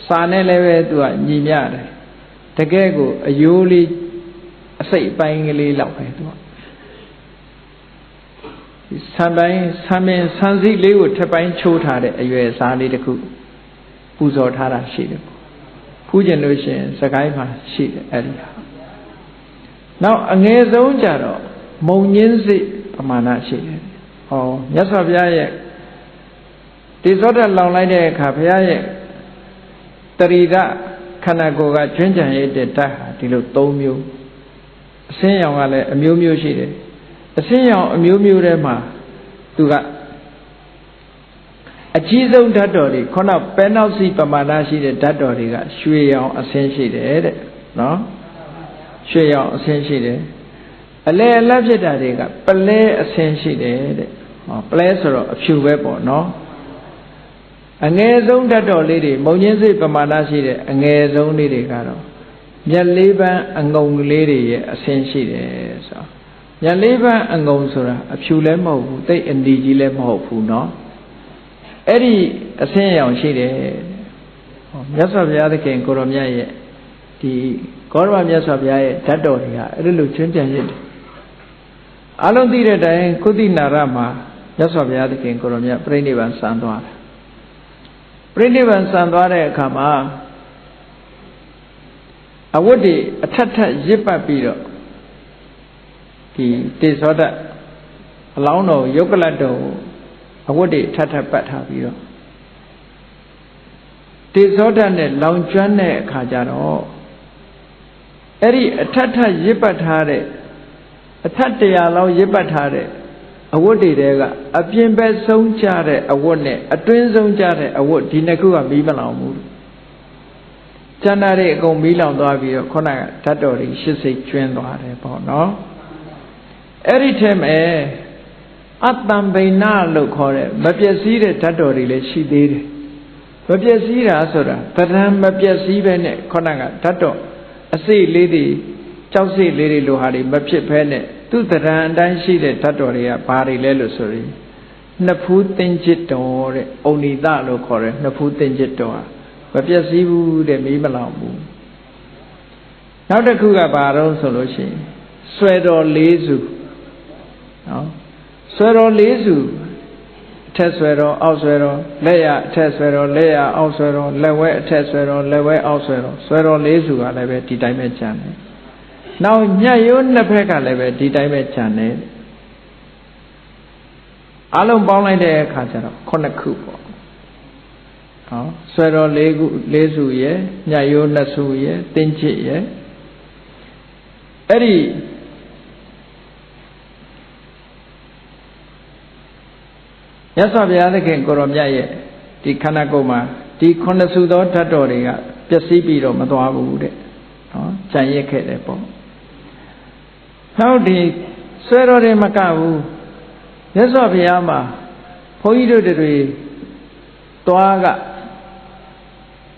စာနဲ့လည်းပဲသူကညီမျှတယ်တကယ်ကိုအယိုးလေးအစိတ်ပိုင်းကလေးလောက်ပဲသူကဒီဆံပိုင်းဆံမင်းဆန်းစိလေးကိုထပ်ပိုင်းချိုးထားတဲ့အရွယ်စားလေးတစ်ခုပူဇော်ထားတာရှိတယ်ဖူးကျင်လို့ရှိရင်စကိုင်းမှာရှိတယ်အဲ့ဒီဟာနောက်အငယ်ဆုံးကြတော့မုံညင်းစိတ်ပမာဏရှိတယ်ဟောမြတ်စွာဘုရားရဲ့တိသောတလောင်လိုက်တဲ့အခါဘုရားရဲ့တရိဒခန္ဓာကိုယ်ကကျွမ်းကြံရတဲ့ဓာတ်ဟာဒီလို၃မျိုးအစင်းရောင်ကလည်းအမျိုးမျိုးရှိတယ်အစင်းရောင်အမျိုးမျိုးထဲမှာသူကအကြီးဆုံးဓာတ်တော်တွေခုနပဲနောက်စီပမာဏရှိတဲ့ဓာတ်တော်တွေကရွှေရောင်အစင်းရှိတယ်တဲ့နော်ရွှေရောင်အစင်းရှိတယ်အလဲအလတ်ဖြစ်တာတွေကပလဲအစင်းရှိတယ်တဲ့ဟောပလဲဆိုတော့အဖြူပဲပေါ့နော်အငယ်ဆုံးဓာတ်တော်လေးတွေမုံညင်းစိတ်ပမာဏရှိတဲ့အငယ်ဆုံးလေးတွေကတော့မျက်လေးပန်းအငုံလေးတွေရဲ့အစင်းရှိတယ်ဆိုတော့မျက်လေးပန်းအငုံဆိုတာအဖြူလည်းမဟုတ်ဘူးတိတ်အနီကြီးလည်းမဟုတ်ဘူးနော်အဲ့ဒီအစင်းရောင်ရှိတယ်မြတ်စွာဘုရားသခင်ကိုရောမြတ်ရဲ့ဒီကောရမမြတ်စွာဘုရားရဲ့ဓာတ်တော်တွေကအဲ့လိုကျွမ်းကျင်ရည်အလုံးသိတဲ့တိုင်ကုသနာရမှာမြတ်စွာဘုရားသခင်ကိုရောမြတ်ပြိဋိဘံစံသွားတယ်ပြိဋိဘံစံသွားတဲ့အခါမှာအဝတ်တွေအထက်ထက်ရစ်ပတ်ပြီးတော့ဒီတေသောတအလောင်းတော်ယုတ်ကလတ်တော်အဝတ်တွေထပ်ထပ်ပတ်ထားပြီးတော့တေဇောဓာတ်နဲ့လောင်ကျွမ်းတဲ့အခါကျတော့အဲ့ဒီအထက်ထပ်ရစ်ပတ်ထားတဲ့အထက်100လောက်ရစ်ပတ်ထားတဲ့အဝတ်တွေတဲကအပြင်ဘက်ဆုံးကြတဲ့အဝတ်နဲ့အတွင်းဆုံးကြတဲ့အဝတ်ဒီနှစ်ခုကမီးမလောင်ဘူးကျန်တာတွေအကုန်မီးလောင်သွားပြီးတော့ခုနကဓာတ်တော်တွေ80ကျွင်းသွားတယ်ပေါ့နော်အဲ့ဒီထဲမှာအတ္တံဗိနလို့ခေါ်တဲ့မပျက်စီးတဲ့ဓာတ်တော်တွေလည်းရှိသေးတယ်မပျက်စီးတာဆိုတာတဏ္ဍမပျက်စီးပဲနဲ့ခုနကဓာတ်တော်အစိတ်လေးတွေကြောက်စိတ်လေးတွေလိုဟာတွေမဖြစ်ဘဲနဲ့သူတဏ္ဍအတိုင်းရှိတဲ့ဓာတ်တော်တွေကဘာတွေလဲလို့ဆိုရင်နှစ်ဖူးသင်္จิตတော်တဲ့ဩနိတလို့ခေါ်တဲ့နှစ်ဖူးသင်္จิตတော်ဟာမပျက်စီးဘူးတဲ့မီးမလောင်ဘူးနောက်တစ်ခုကဘာတော့ဆိုလို့ရှိရင်ဆွဲတော်၄စုနော်ဆွဲတော်၄စုအထက်ဆွဲတော်အောက်ဆွဲတော်လက်ရအထက်ဆွဲတော်လက်ရအောက်ဆွဲတော်လက်ဝဲအထက်ဆွဲတော်လက်ဝဲအောက်ဆွဲတော်ဆွဲတော်၄စုကလည်းပဲဒီတိုင်းပဲကျန်တယ်နောက်ညှက်ရိုးနှစ်ဖက်ကလည်းပဲဒီတိုင်းပဲကျန်တယ်အလုံးပေါင်းလိုက်တဲ့အခါကျတော့9ခုပေါ့ဟောဆွဲတော်၄စုရယ်ညှက်ရိုး2စုရယ်တင်းချစ်ရယ်အဲ့ဒီ ရသော်ဘုရားသခင်ကိုရောမြတ်ရဲ့ဒီခန္ဓာကိုယ်မှာဒီခုနှစ်စုသောဓာတ်တော်တွေကပျက်စီးပြီးတော့မသွားဘူးတဲ့နော်ကြံ့ရစ်ခဲ့တယ်ပေါ့နောက်ဒီဆွဲတော်တွေမကဘူးရသော်ဘုရားမှာဘုန်းကြီးတို့တွေသွားက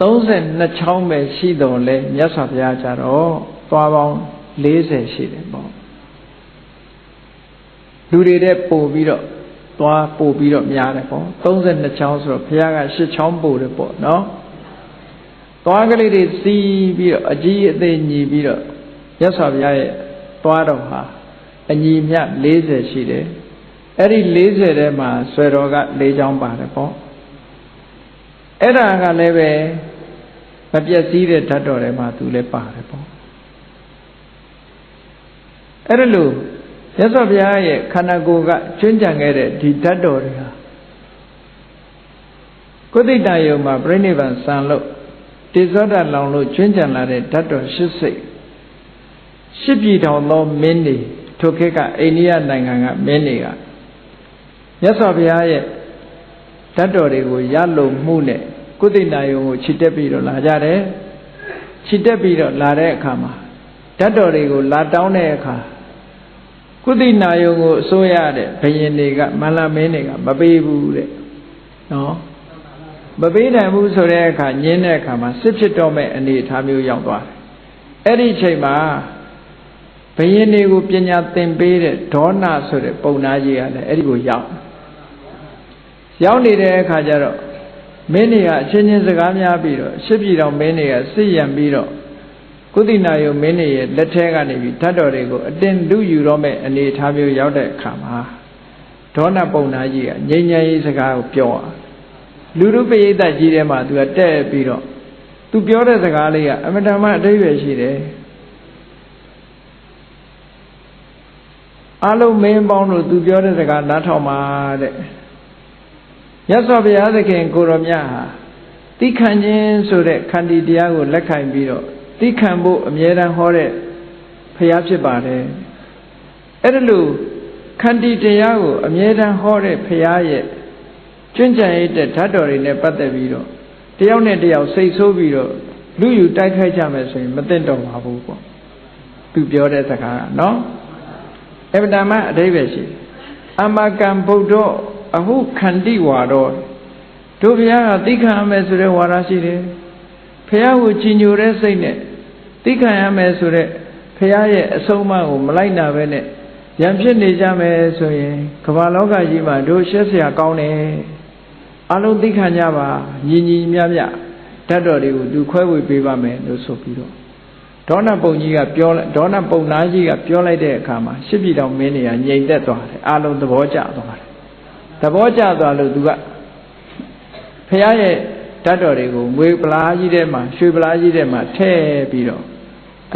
32ချောင်းပဲရှိတော်လဲမြတ်စွာဘုရားကြတော့သွားပေါင်း40ရှိတယ်ပေါ့လူတွေတဲ့ပို့ပြီးတော့သွားပို့ပြီးတော့များတယ်ပေါ့32ချောင်းဆိုတော့ဘုရားက8ချောင်းပို့တယ်ပေါ့နော်သွားကလေးတွေစီးပြီးတော့အကြီးအသေးညီပြီးတော့မြတ်စွာဘုရားရဲ့သွားတော်ဟာအညီမြ40ရှိတယ်အဲ့ဒီ40ထဲမှာဆွေတော်က4ချောင်းပါတယ်ပေါ့အဲ့ဒါကလည်းပဲမပြည့်စည်တဲ့ဓာတ်တော်ထဲမှာသူလည်းပါတယ်ပေါ့အဲ့ဒါလို့ရသော်ဘုရားရဲ့ခန္ဓာကိုယ်ကကျွမ်းကျန်ခဲ့တဲ့ဒီဓာတ်တော်တွေဟာကုသိတယုံမှာပြိဋိဘံစံလို့တေဇောဓာတ်လောင်လို့ကျွမ်းကျန်လာတဲ့ဓာတ်တော်၈စိတ်၈ပြည်ထောင်သောမင်းတွေထိုခေတ်ကအိန္ဒိယနိုင်ငံကမင်းတွေကရသော်ဘုရားရဲ့ဓာတ်တော်တွေကိုရလုံမှုနဲ့ကုသိနာယုံကိုခြိတက်ပြီးတော့လာကြတယ်ခြိတက်ပြီးတော့လာတဲ့အခါမှာဓာတ်တော်တွေကိုလာတောင်းတဲ့အခါကုသိနာယုံကိုအစိုးရတဲ့ဘုရင်တွေကမန္လမင်းတွေကမပေးဘူးတဲ့နော်မပေးနိုင်ဘူးဆိုတဲ့အခါညင်းတဲ့အခါမှာစစ်ဖြစ်တော့မဲ့အနေအထားမျိုးရောက်သွားတယ်အဲ့ဒီအချိန်မှာဘုရင်တွေကိုပညာသင်ပေးတဲ့ဒေါနဆိုတဲ့ပုံနာကြီးကလည်းအဲ့ဒီကိုရောက်နေတဲ့အခါကျတော့မင်းတွေကအချင်းချင်းစကားများပြီးတော့ရှစ်ပြည်တော်မင်းတွေကစစ်ရံပြီးတော့ကုသိနာယုံမင်းတွေရဲ့လက်ထဲကနေပြီးဓာတ်တော်တွေကိုအတင်လူယူတော့မဲ့အနေအထားမျိုးရောက်တဲ့အခါမှာဒေါနပုံနာကြီးကငြိမ်းချမ်းရေးစကားကိုပြောလူလူပရိသတ်ကြီးထဲမှာသူကတဲ့ပြီးတော့သူပြောတဲ့စကားလေးကအမတန်မှအဓိပ္ပာယ်ရှိတယ်အလုံးမင်းပေါင်းတို့သူပြောတဲ့စကားနားထောင်ပါတဲ့ရသော်ဘုရားသခင်ကိုရောမြတ်ဟာတိခံခြင်းဆိုတဲ့ခန္တီတရားကိုလက်ခံပြီးတော့တိခံဖို့အမြဲတမ်းဟောတဲ့ဘုရားဖြစ်ပါတယ်အဲ့ဒါလို့ခန္တီတရားကိုအမြဲတမ်းဟောတဲ့ဘုရားရဲ့ကျွမ်းကျင်ရတဲ့ဓာတ်တော်တွေနဲ့ပတ်သက်ပြီးတော့တယောက်နဲ့တယောက်စိတ်ဆိုးပြီးတော့လူယူတိုက်ခိုက်ကြမယ်ဆိုရင်မသိတော့ပါဘူးပေါ့သူပြောတဲ့စကားကနော်အဗ္ဗဓမ္မအဓိပ္ပာယ်ရှိအမကံဗုဒ္ဓအဟုခန္တိဝါတော်တို့ဘုရားကသိခံရမယ်ဆိုတဲ့ဝါဒရှိတယ်ဘုရားကိုကြည်ညိုတဲ့စိတ်နဲ့သိခံရမယ်ဆိုတဲ့ဘုရားရဲ့အဆုံးအမကိုမလိုက်နာပဲနဲ့ရံဖြစ်နေကြမယ်ဆိုရင်ကမ္ဘာလောကကြီးမှာတို့ရှက်เสียကောင်းတယ်အလုံးသိခံကြပါညီညီမြမြဓာတ်တော်တွေကိုသူခွဲဝေပေးပါမယ်လို့ဆိုပြီးတော့ဒေါနပုံကြီးကပြောလိုက်ဒေါနပုံနာကြီးကပြောလိုက်တဲ့အခါမှာရှစ်ပြည်တော်မင်းတွေကငြိမ်သက်သွားတယ်အလုံးသဘောကျသွားတယ်သဘောကျသွားလို့သူကဖះရဲ့ဓာတ်တော်တွေကိုငွေပလားကြီးထဲမှာရွှေပလားကြီးထဲမှာထည့်ပြီးတော့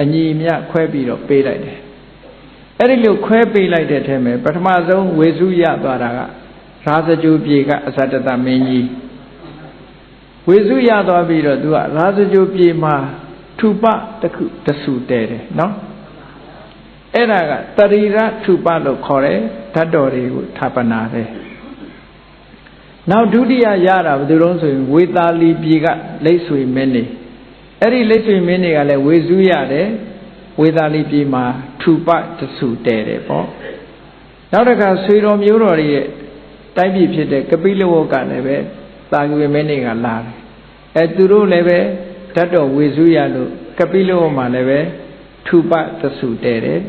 အညီမြခွဲပြီးတော့ပေးလိုက်တယ်အဲ့ဒီလိုခွဲပေးလိုက်တဲ့ထဲမှာပထမဆုံးဝေစုရသွားတာကရာဇကြိုပြေကအဇတတမင်းကြီးဝေစုရသွားပြီးတော့သူကရာဇကြိုပြေမှာထူပတခုတဆူတဲတယ်နော်အဲ့ဒါကတရိရထူပလို့ခေါ်တယ်ဓာတ်တော်တွေကိုဌာပနာတယ်နောက်ဒုတိယရတာဘယ်သူလုံးဆိုရင်ဝေသာလီပြည်ကလိတ်ဆွေမင်းနေအဲ့ဒီလိတ်ဆွေမင်းတွေကလည်းဝေစုရတယ်ဝေသာလီပြည်မှာထူပတဆူတဲတယ်ပေါ့နောက်တစ်ခါဆွေတော်မျိုးတော်ရဲ့တိုက်ပြည်ဖြစ်တဲ့ကပိလဝကလည်းပဲသာဂဝေမင်းတွေကလာတယ်အဲသူတို့လည်းပဲဓာတ်တော်ဝေစုရလို့ကပိလဝမှာလည်းပဲထူပတဆူတဲတယ်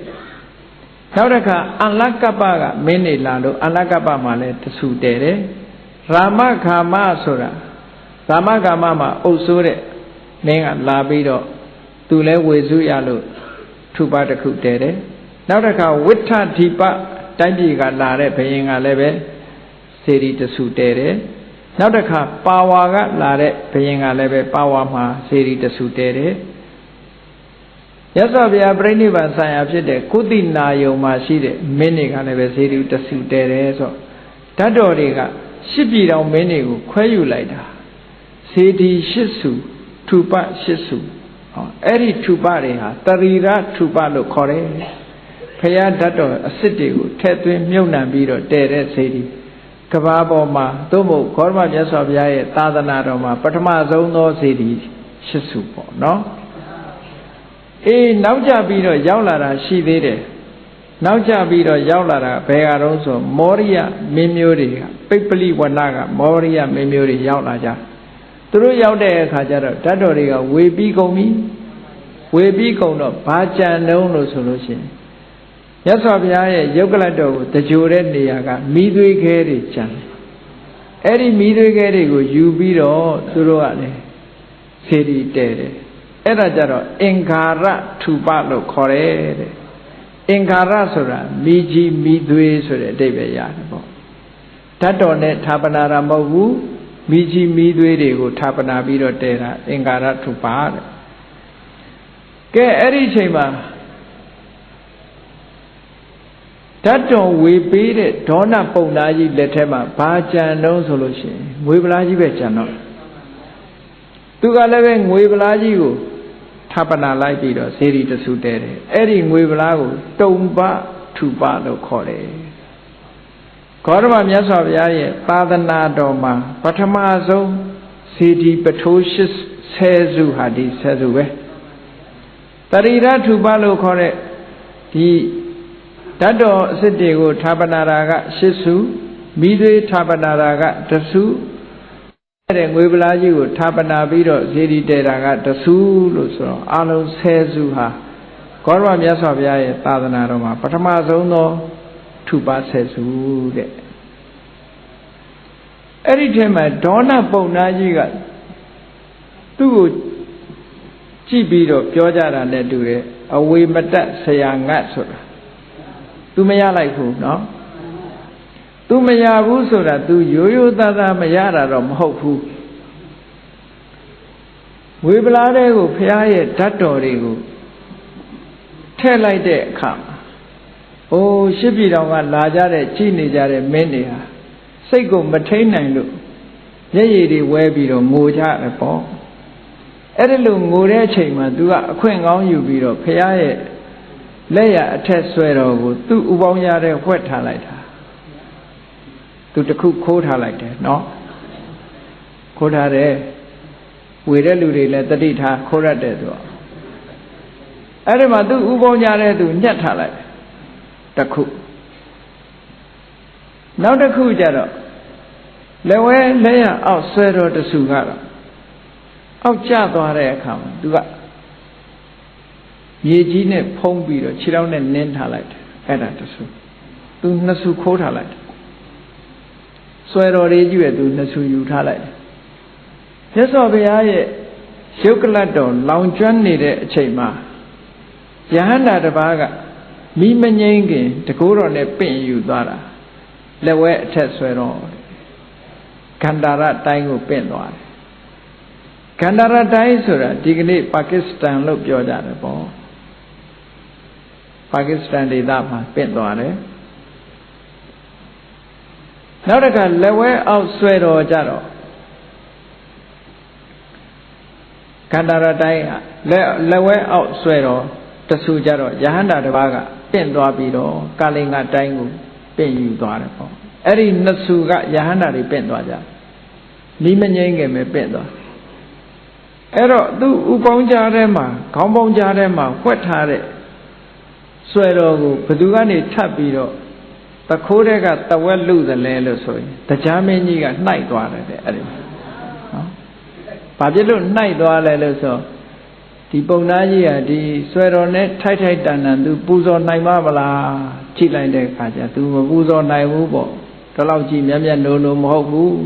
နောက်တစ်ခါအလကပ္ပကမင်းနေလာလို့အလကပ္ပမှာလည်းတဆူတဲတယ်ရာမခါမဆိုတာရာမခါမမှာအုပ်ဆိုးတဲ့မင်းကလာပြီးတော့သူလည်းဝေစုရလို့ထူပတစ်ခုတဲတယ်နောက်တစ်ခါဝိထဓိပတိုင်းပြည်ကလာတဲ့ဘုရင်ကလည်းပဲစေရီတဆူတဲတယ်နောက်တစ်ခါပါဝါကလာတဲ့ဘုရင်ကလည်းပဲပါဝါမှာစေရီတဆူတဲတယ်ရသော်ဗျာပြိဋိဘံဆိုင်ရာဖြစ်တဲ့ကုသိနာယုံမှာရှိတဲ့မင်းတွေကလည်းပဲစေရီတဆူတဲတယ်ဆိုဓာတ်တော်တွေကရှစ်ပြည်တော်မင်းတွေကိုခွဲယူလိုက်တာစေတီရှစ်စုထူပရှစ်စုဟောအဲ့ဒီထူပတွေဟာတရိရထူပလို့ခေါ်တယ်ဖရာဓာတ်တော်အစစ်တွေကိုထည့်သွင်းမြုပ်နှံပြီးတော့တည်တဲ့စေတီ ကဘာပေါ်မှာသို့မဟုတ်ခေါရမမြတ်စွာဘုရားရဲ့သာသနာတော်မှာပထမဆုံးသောစေတီ8စုပေါ့နော်အေးနောက်ကျပြီးတော့ရောက်လာတာရှိသေးတယ်နောက်ကျပြီးတော့ရောက်လာတာဘယ်ကတော့ဆိုမောရိယမင်းမျိုးတွေကပိပလိဝနကမောရိယမင်းမျိုးတွေရောက်လာကြသူတို့ရောက်တဲ့အခါကျတော့ဓာတ်တော်တွေကဝေပြီးကုန်ပြီဝေပြီးကုန်တော့ဘာကြံတုံးလို့ဆိုလို့ရှိရင်မြတ်စွာဘုရားရဲ့ယုတ်ကလတ်တော်ကိုတကြိုတဲ့နေရာကမိသွေးခဲတွေကြံတယ်အဲ့ဒီမိသွေးခဲတွေကိုယူပြီးတော့သူတို့ကလည်းစေတီတဲတယ်အဲ့ဒါကြတော့အင်္ဂါရထူပလို့ခေါ်တယ်တဲ့အင်္ဂါရဆိုတာမိကြီးမိသွေးဆိုတဲ့အဓိပ္ပာယ်ရတယ်ပေါ့ဓာတ်တော်နဲ့ဌာပနာတာမဟုတ်ဘူးမိကြီးမိသွေးတွေကိုဌာပနာပြီးတော့တဲတာအင်္ဂါရထူပတဲ့ကဲအဲ့ဒီအချိန်မှာဓာတ်တော်ဝေပေးတဲ့ဒေါနပုံနာကြီးလက်ထဲမှာဘာကြံတော့ဆိုလို့ရှိရင်ငွေပလားကြီးပဲကြံတော့သူကလည်းပဲငွေပလားကြီးကိုဌာပနာလိုက်ပြီးတော့စေတီတဆူတဲတယ်အဲ့ဒီငွေပလားကိုတုံပထူပလို့ခေါ်တယ်ဂေါတမမြတ်စွာဘုရားရဲ့သာသနာတော်မှာပထမဆုံးစေတီပထိုး10စုဟာဒီ10စုပဲတရိရထူပလို့ခေါ်တဲ့ဒီဓာတ်တော်အစစ်တွေကိုဌာပနာတာက8စုမိသွေးဌာပနာတာက1စုအဲ့ဒီငွေပလားကြီးကိုဌာပနာပြီးတော့ဇေဒီတဲတာက1စုလို့ဆိုတော့အလုံး10စုဟာဂေါတမမြတ်စွာဘုရားရဲ့သာသနာတော်မှာပထမဆုံးသောထူပ10စုတဲ့အဲ့ဒီထဲမှာဒေါနပုံနာကြီးကသူ့ကိုကြည့်ပြီးတော့ပြောကြတာနဲ့တူတယ်အဝေမတတ်ဆရာငတ်ဆိုတာသူမရလိုက်ဘူးเนาะသူမရဘူးဆိုတာသူရိုးရိုးသားသားမရတာတော့မဟုတ်ဘူးဝေပလားတဲ့ကိုဘုရားရဲ့ဓာတ်တော်တွေကိုထည့်လိုက်တဲ့အခါမှာအိုးရှစ်ပြည်တော်ကလာကြတဲ့ကြည်နေကြတဲ့မင်းတွေဟာစိတ်ကိုမထိန်နိုင်လို့မျက်ရည်တွေဝဲပြီးတော့ငိုကြတယ်ပေါ့အဲ့ဒီလိုငိုတဲ့အချိန်မှာသူကအခွင့်ကောင်းယူပြီးတော့ဘုရားရဲ့လက်ရအထက်ဆွဲတော်ကိုသူ့ဥပေါင်းရတဲ့ဝှက်ထားလိုက်တာသူတခုခိုးထားလိုက်တယ်เนาะခိုးထားတယ်ဝေတဲ့လူတွေလည်းတတိထားခိုးရတယ်ဆိုတော့အဲ့ဒီမှာသူ့ဥပေါင်းရတဲ့သူညှက်ထားလိုက်တခုနောက်တစ်ခုကျတော့လက်ဝဲလက်ရအောက်ဆွဲတော်တဆူကတော့အောက်ကျသွားတဲ့အခါမှာသူကမြေကြီးနဲ့ဖုံးပြီးတော့ခြေထောက်နဲ့နင်းထားလိုက်တယ်အဲ့ဒါတဆူသူနှစ်ဆူခိုးထားလိုက်တယ်ဆွဲတော်လေးကြီးပဲသူနှစ်ဆူယူထားလိုက်တယ်မြတ်စွာဘုရားရဲ့ရုပ်ကလတ်တော်လောင်ကျွမ်းနေတဲ့အချိန်မှာယဟန္တာတစ်ပါးကမိမငိမ့်ခင်တကိုးတော်နဲ့ပင့်ယူသွားတာလက်ဝဲအထက်ဆွဲတော်ဂန္ဓာရတိုင်းကိုပင့်သွားတယ်ဂန္ဓာရတိုင်းဆိုတာဒီကနေ့ပါကစ္စတန်လို့ပြောကြတယ်ပေါ့ပါကစ္စတန်ဒေသမှာပင့်သွားတယ်နောက်တစ်ခါလက်ဝဲအောက်ဆွဲတော်ကြတော့ဂန္ဓာရတိုင်းကလက်ဝဲအောက်ဆွဲတော်တဆူကြတော့ယဟန္တာတစ်ပါးကပင့်သွားပြီးတော့ကာလင်္ဂတိုင်းကိုပင့်ယူသွားတယ်ပေါ့အဲ့ဒီနှစ်ဆူကယဟန္တာတွေပင့်သွားကြမိမငိမ့်ခင်ပဲပင့်သွားအဲ့တော့သူ့ဥပေါင်းကြားထဲမှာခေါင်းပေါင်းကြားထဲမှာဝှက်ထားတဲ့ဆွဲတော်ကိုဘသူကနေထပ်ပြီးတော့တခိုးတဲ့ကတဝက်လူသလဲလို့ဆိုရင်တရားမင်းကြီးကနှိုက်သွားတယ်တဲ့အဲ့ဒီနော်ဘာဖြစ်လို့နှိုက်သွားလဲလို့ဆိုဒီပုံနာကြီးကဒီဆွဲတော်နဲ့ထိုက်ထိုက်တန်တန်သူပူဇော်နိုင်မလားကြည့်လိုက်တဲ့အခါကျသူမပူဇော်နိုင်ဘူးပေါ့ဒီလောက်ကြီးမြတ်မြတ်နိုးနိုးမဟုတ်ဘူး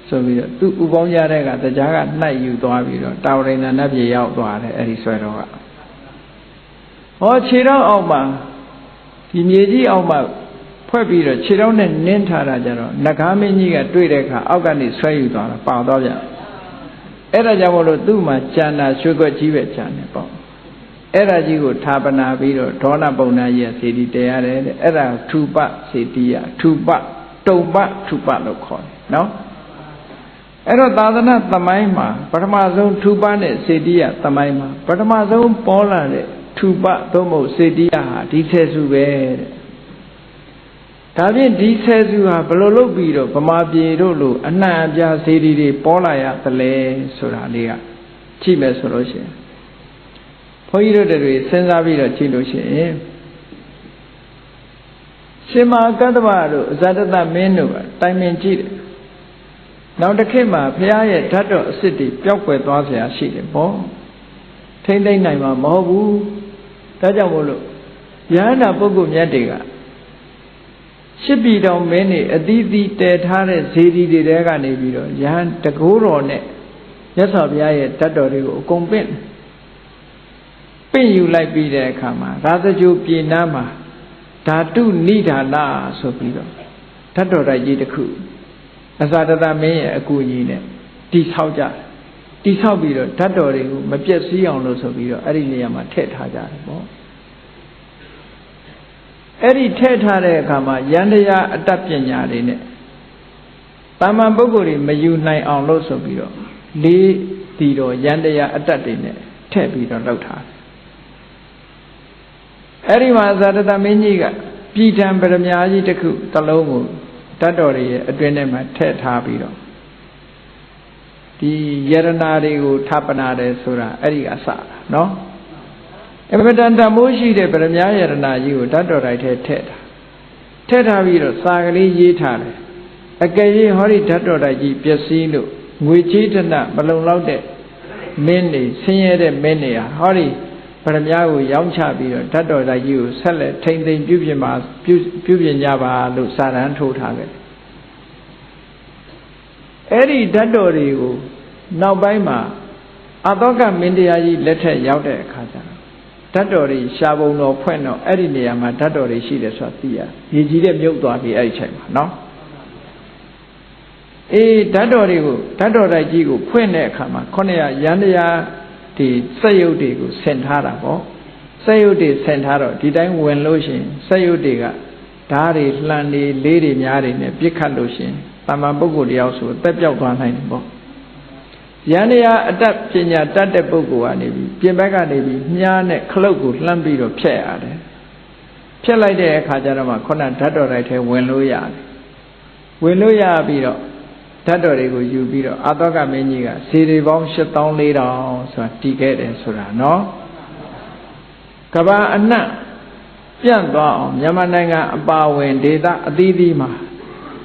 ဆိုပြီးတော့သူ့ဥပေါင်းရတဲ့ကတရားကနှိုက်ယူသွားပြီးတော့တာဝရိန္ဒနတ်ပြည်ရောက်သွားတယ်အဲ့ဒီဆွဲတော်ကဟောခြေထောက်အောက်မှာဒီမြေကြီးအောက်မှာဖွဲ့ပြီးတော့ခြေထောက်နဲ့နင်းထားတာကြတော့နဂါမင်းကြီးကတွေ့တဲ့အခါအောက်ကနေဆွဲယူသွားတာပါသွားပြန်အဲ့ဒါကြောင့်မို့လို့သူ့မှာကျန်တာရွှေခွက်ကြီးပဲကျန်တယ်ပေါ့အဲ့ဒါကြီးကိုဌာပနာပြီးတော့ဒေါနပုံနာကြီးစေတီတဲရတယ်တဲ့အဲ့ဒါထူပစေတီယထူပတုံပထူပလို့ခေါ်တယ်နော်အဲ့တော့သာသနာသမိုင်းမှာပထမဆုံးထူပနဲ့စေတီယသမိုင်းမှာပထမဆုံးပေါ်လာတဲ့ထူပသို့မဟုတ်စေတီယဟာဒီဆယ်စုပဲတဲ့ ဒါဖြင့်ဒီဆယ်စုဟာဘယ်လိုလုပ်ပြီးတော့ဗမာပြည်တို့လိုအနှံ့အပြားစေတီတွေပေါ်လာရသလဲဆိုတာလေးကကြည့်မယ်ဆိုလို့ရှိရင်ဘုန်းကြီးတို့တွေစဉ်းစားပြီးတော့ကြည့်လို့ရှိရင်ရှင်မကတ္တဗတို့အဇဒတမင်းတို့ကတိုင်ပင်ကြည့်တယ်နောက်တစ်ခေတ်မှာဘုရားရဲ့ဓာတ်တော်အစစ်တွေပျောက်ကွယ်သွားเสียရှိတယ်ပေါ့ထိမ့်သိမ့်နိုင်မှာမဟုတ်ဘူးဒါကြောင့်မို့လို့ယဟန္တာပုဂ္ဂိုလ်မြတ်တွေကရှစ်ပြည်တော်မင်းတွေအသီးသီးတည်ထားတဲ့ဇေဒီတွေတဲကနေပြီးတော့ယဟန်တကိုးတော်နဲ့မြတ်စွာဘုရားရဲ့ဓာတ်တော်တွေကိုအကုန်ပင့်ယူလိုက်ပြီးတဲ့အခါမှာရာဇဂိုပြည်နားမှာဓာတုနိဒာနာဆိုပြီးတော့ဓာတ်တော်တိုက်ကြီးတစ်ခုအဇာတတမင်းရဲ့အကူအညီနဲ့တိဆောက်ကြတယ်တိဆောက်ပြီးတော့ဓာတ်တော်တွေကိုမပြည့်စည်အောင်လို့ဆိုပြီးတော့အဲ့ဒီနေရာမှာထည့်ထားကြတယ်ပေါ့အဲ့ဒီထည့်ထားတဲ့အခါမှာယန္တရားအတတ်ပညာတွေနဲ့တာမန်ပုဂ္ဂိုလ်တွေမယူနိုင်အောင်လို့ဆိုပြီးတော့လေးတီတော်ယန္တရားအတတ်တွေနဲ့ထည့်ပြီးတော့လုပ်ထားတယ်အဲ့ဒီမှာဇာတတမင်းကြီးကပြည်ထံပရမညာကြီးတစ်ခုတစ်လုံးကိုဓာတ်တော်တွေရဲ့အတွင်းထဲမှာထည့်ထားပြီးတော့ဒီယရနာတွေကိုဌာပနာတယ်ဆိုတာအဲ့ဒီကစတာနော်အမတန်တမိုးရှိတဲ့ပရမညာယရနာကြီးကိုဓာတ်တော်တိုင်းထဲထည့်ထားပြီးတော့စာကလေးရေးထားတယ်အကယ်၍ဟောဒီဓာတ်တော်တိုင်းကြီးပျက်စီးလို့ငွေချေးတနမလုံလောက်တဲ့မင်းတွေဆင်းရဲတဲ့မင်းတွေဟာဟောဒီပရမညာကိုရောင်းချပြီးတော့ဓာတ်တော်တိုင်းကြီးကိုဆက်လက်ထိမ့်သိမ်းပြုပြင်ကြပါလို့စာတမ်းထိုးထားခဲ့အဲ့ဒီဓာတ်တော်တွေကိုနောက်ပိုင်းမှာအတောကမင်းတရားကြီးလက်ထက်ရောက်တဲ့အခါကျတော့ဓာတ်တော်တွေရှားပုံတော်ဖွင့်တော့အဲ့ဒီနေရာမှာဓာတ်တော်တွေရှိတယ်ဆိုတာသိရရေကြီးတဲ့မြုပ်သွားပြီအဲ့ဒီချိန်မှာနော်အေးဓာတ်တော်တွေကိုဓာတ်တော်တိုက်ကြီးကိုဖွင့်တဲ့အခါမှာ900ရန်တရားဒီစက်ရုပ်တွေကိုဆင်ထားတာပေါ့စက်ရုပ်တွေဆင်ထားတော့ဒီတိုင်းဝင်လို့ရှိရင်စက်ရုပ်တွေကဓာတ်တွေလှန်တွေလေးတွေများတွေနဲ့ပြစ်ခတ်လို့ရှိရင်တာမန်ပုဂ္ဂိုလ်တယောက်ဆိုတက်ပြောက်သွားနိုင်တယ်ပေါ့ယန္တရားအတတ်ပညာတတ်တဲ့ပုဂ္ဂိုလ်ကနေပြီးပြင်ဘက်ကနေပြီးမြားနဲ့ခလုတ်ကိုလှမ်းပြီးတော့ဖြတ်ရတယ်ဖြတ်လိုက်တဲ့အခါကျတော့မှခုနဓာတ်တော်တိုက်ထဲဝင်လို့ရတယ်ဝင်လို့ရပြီးတော့ဓာတ်တော်တွေကိုယူပြီးတော့အာသောကမင်းကြီးကဇေဒီပေါင်း8400ဆိုတာတည်ခဲ့တယ်ဆိုတာနော်ကဘာအနှံ့ပြန့်သွားအောင်မြန်မာနိုင်ငံအပါဝင်ဒေသအသီးသီးမှာ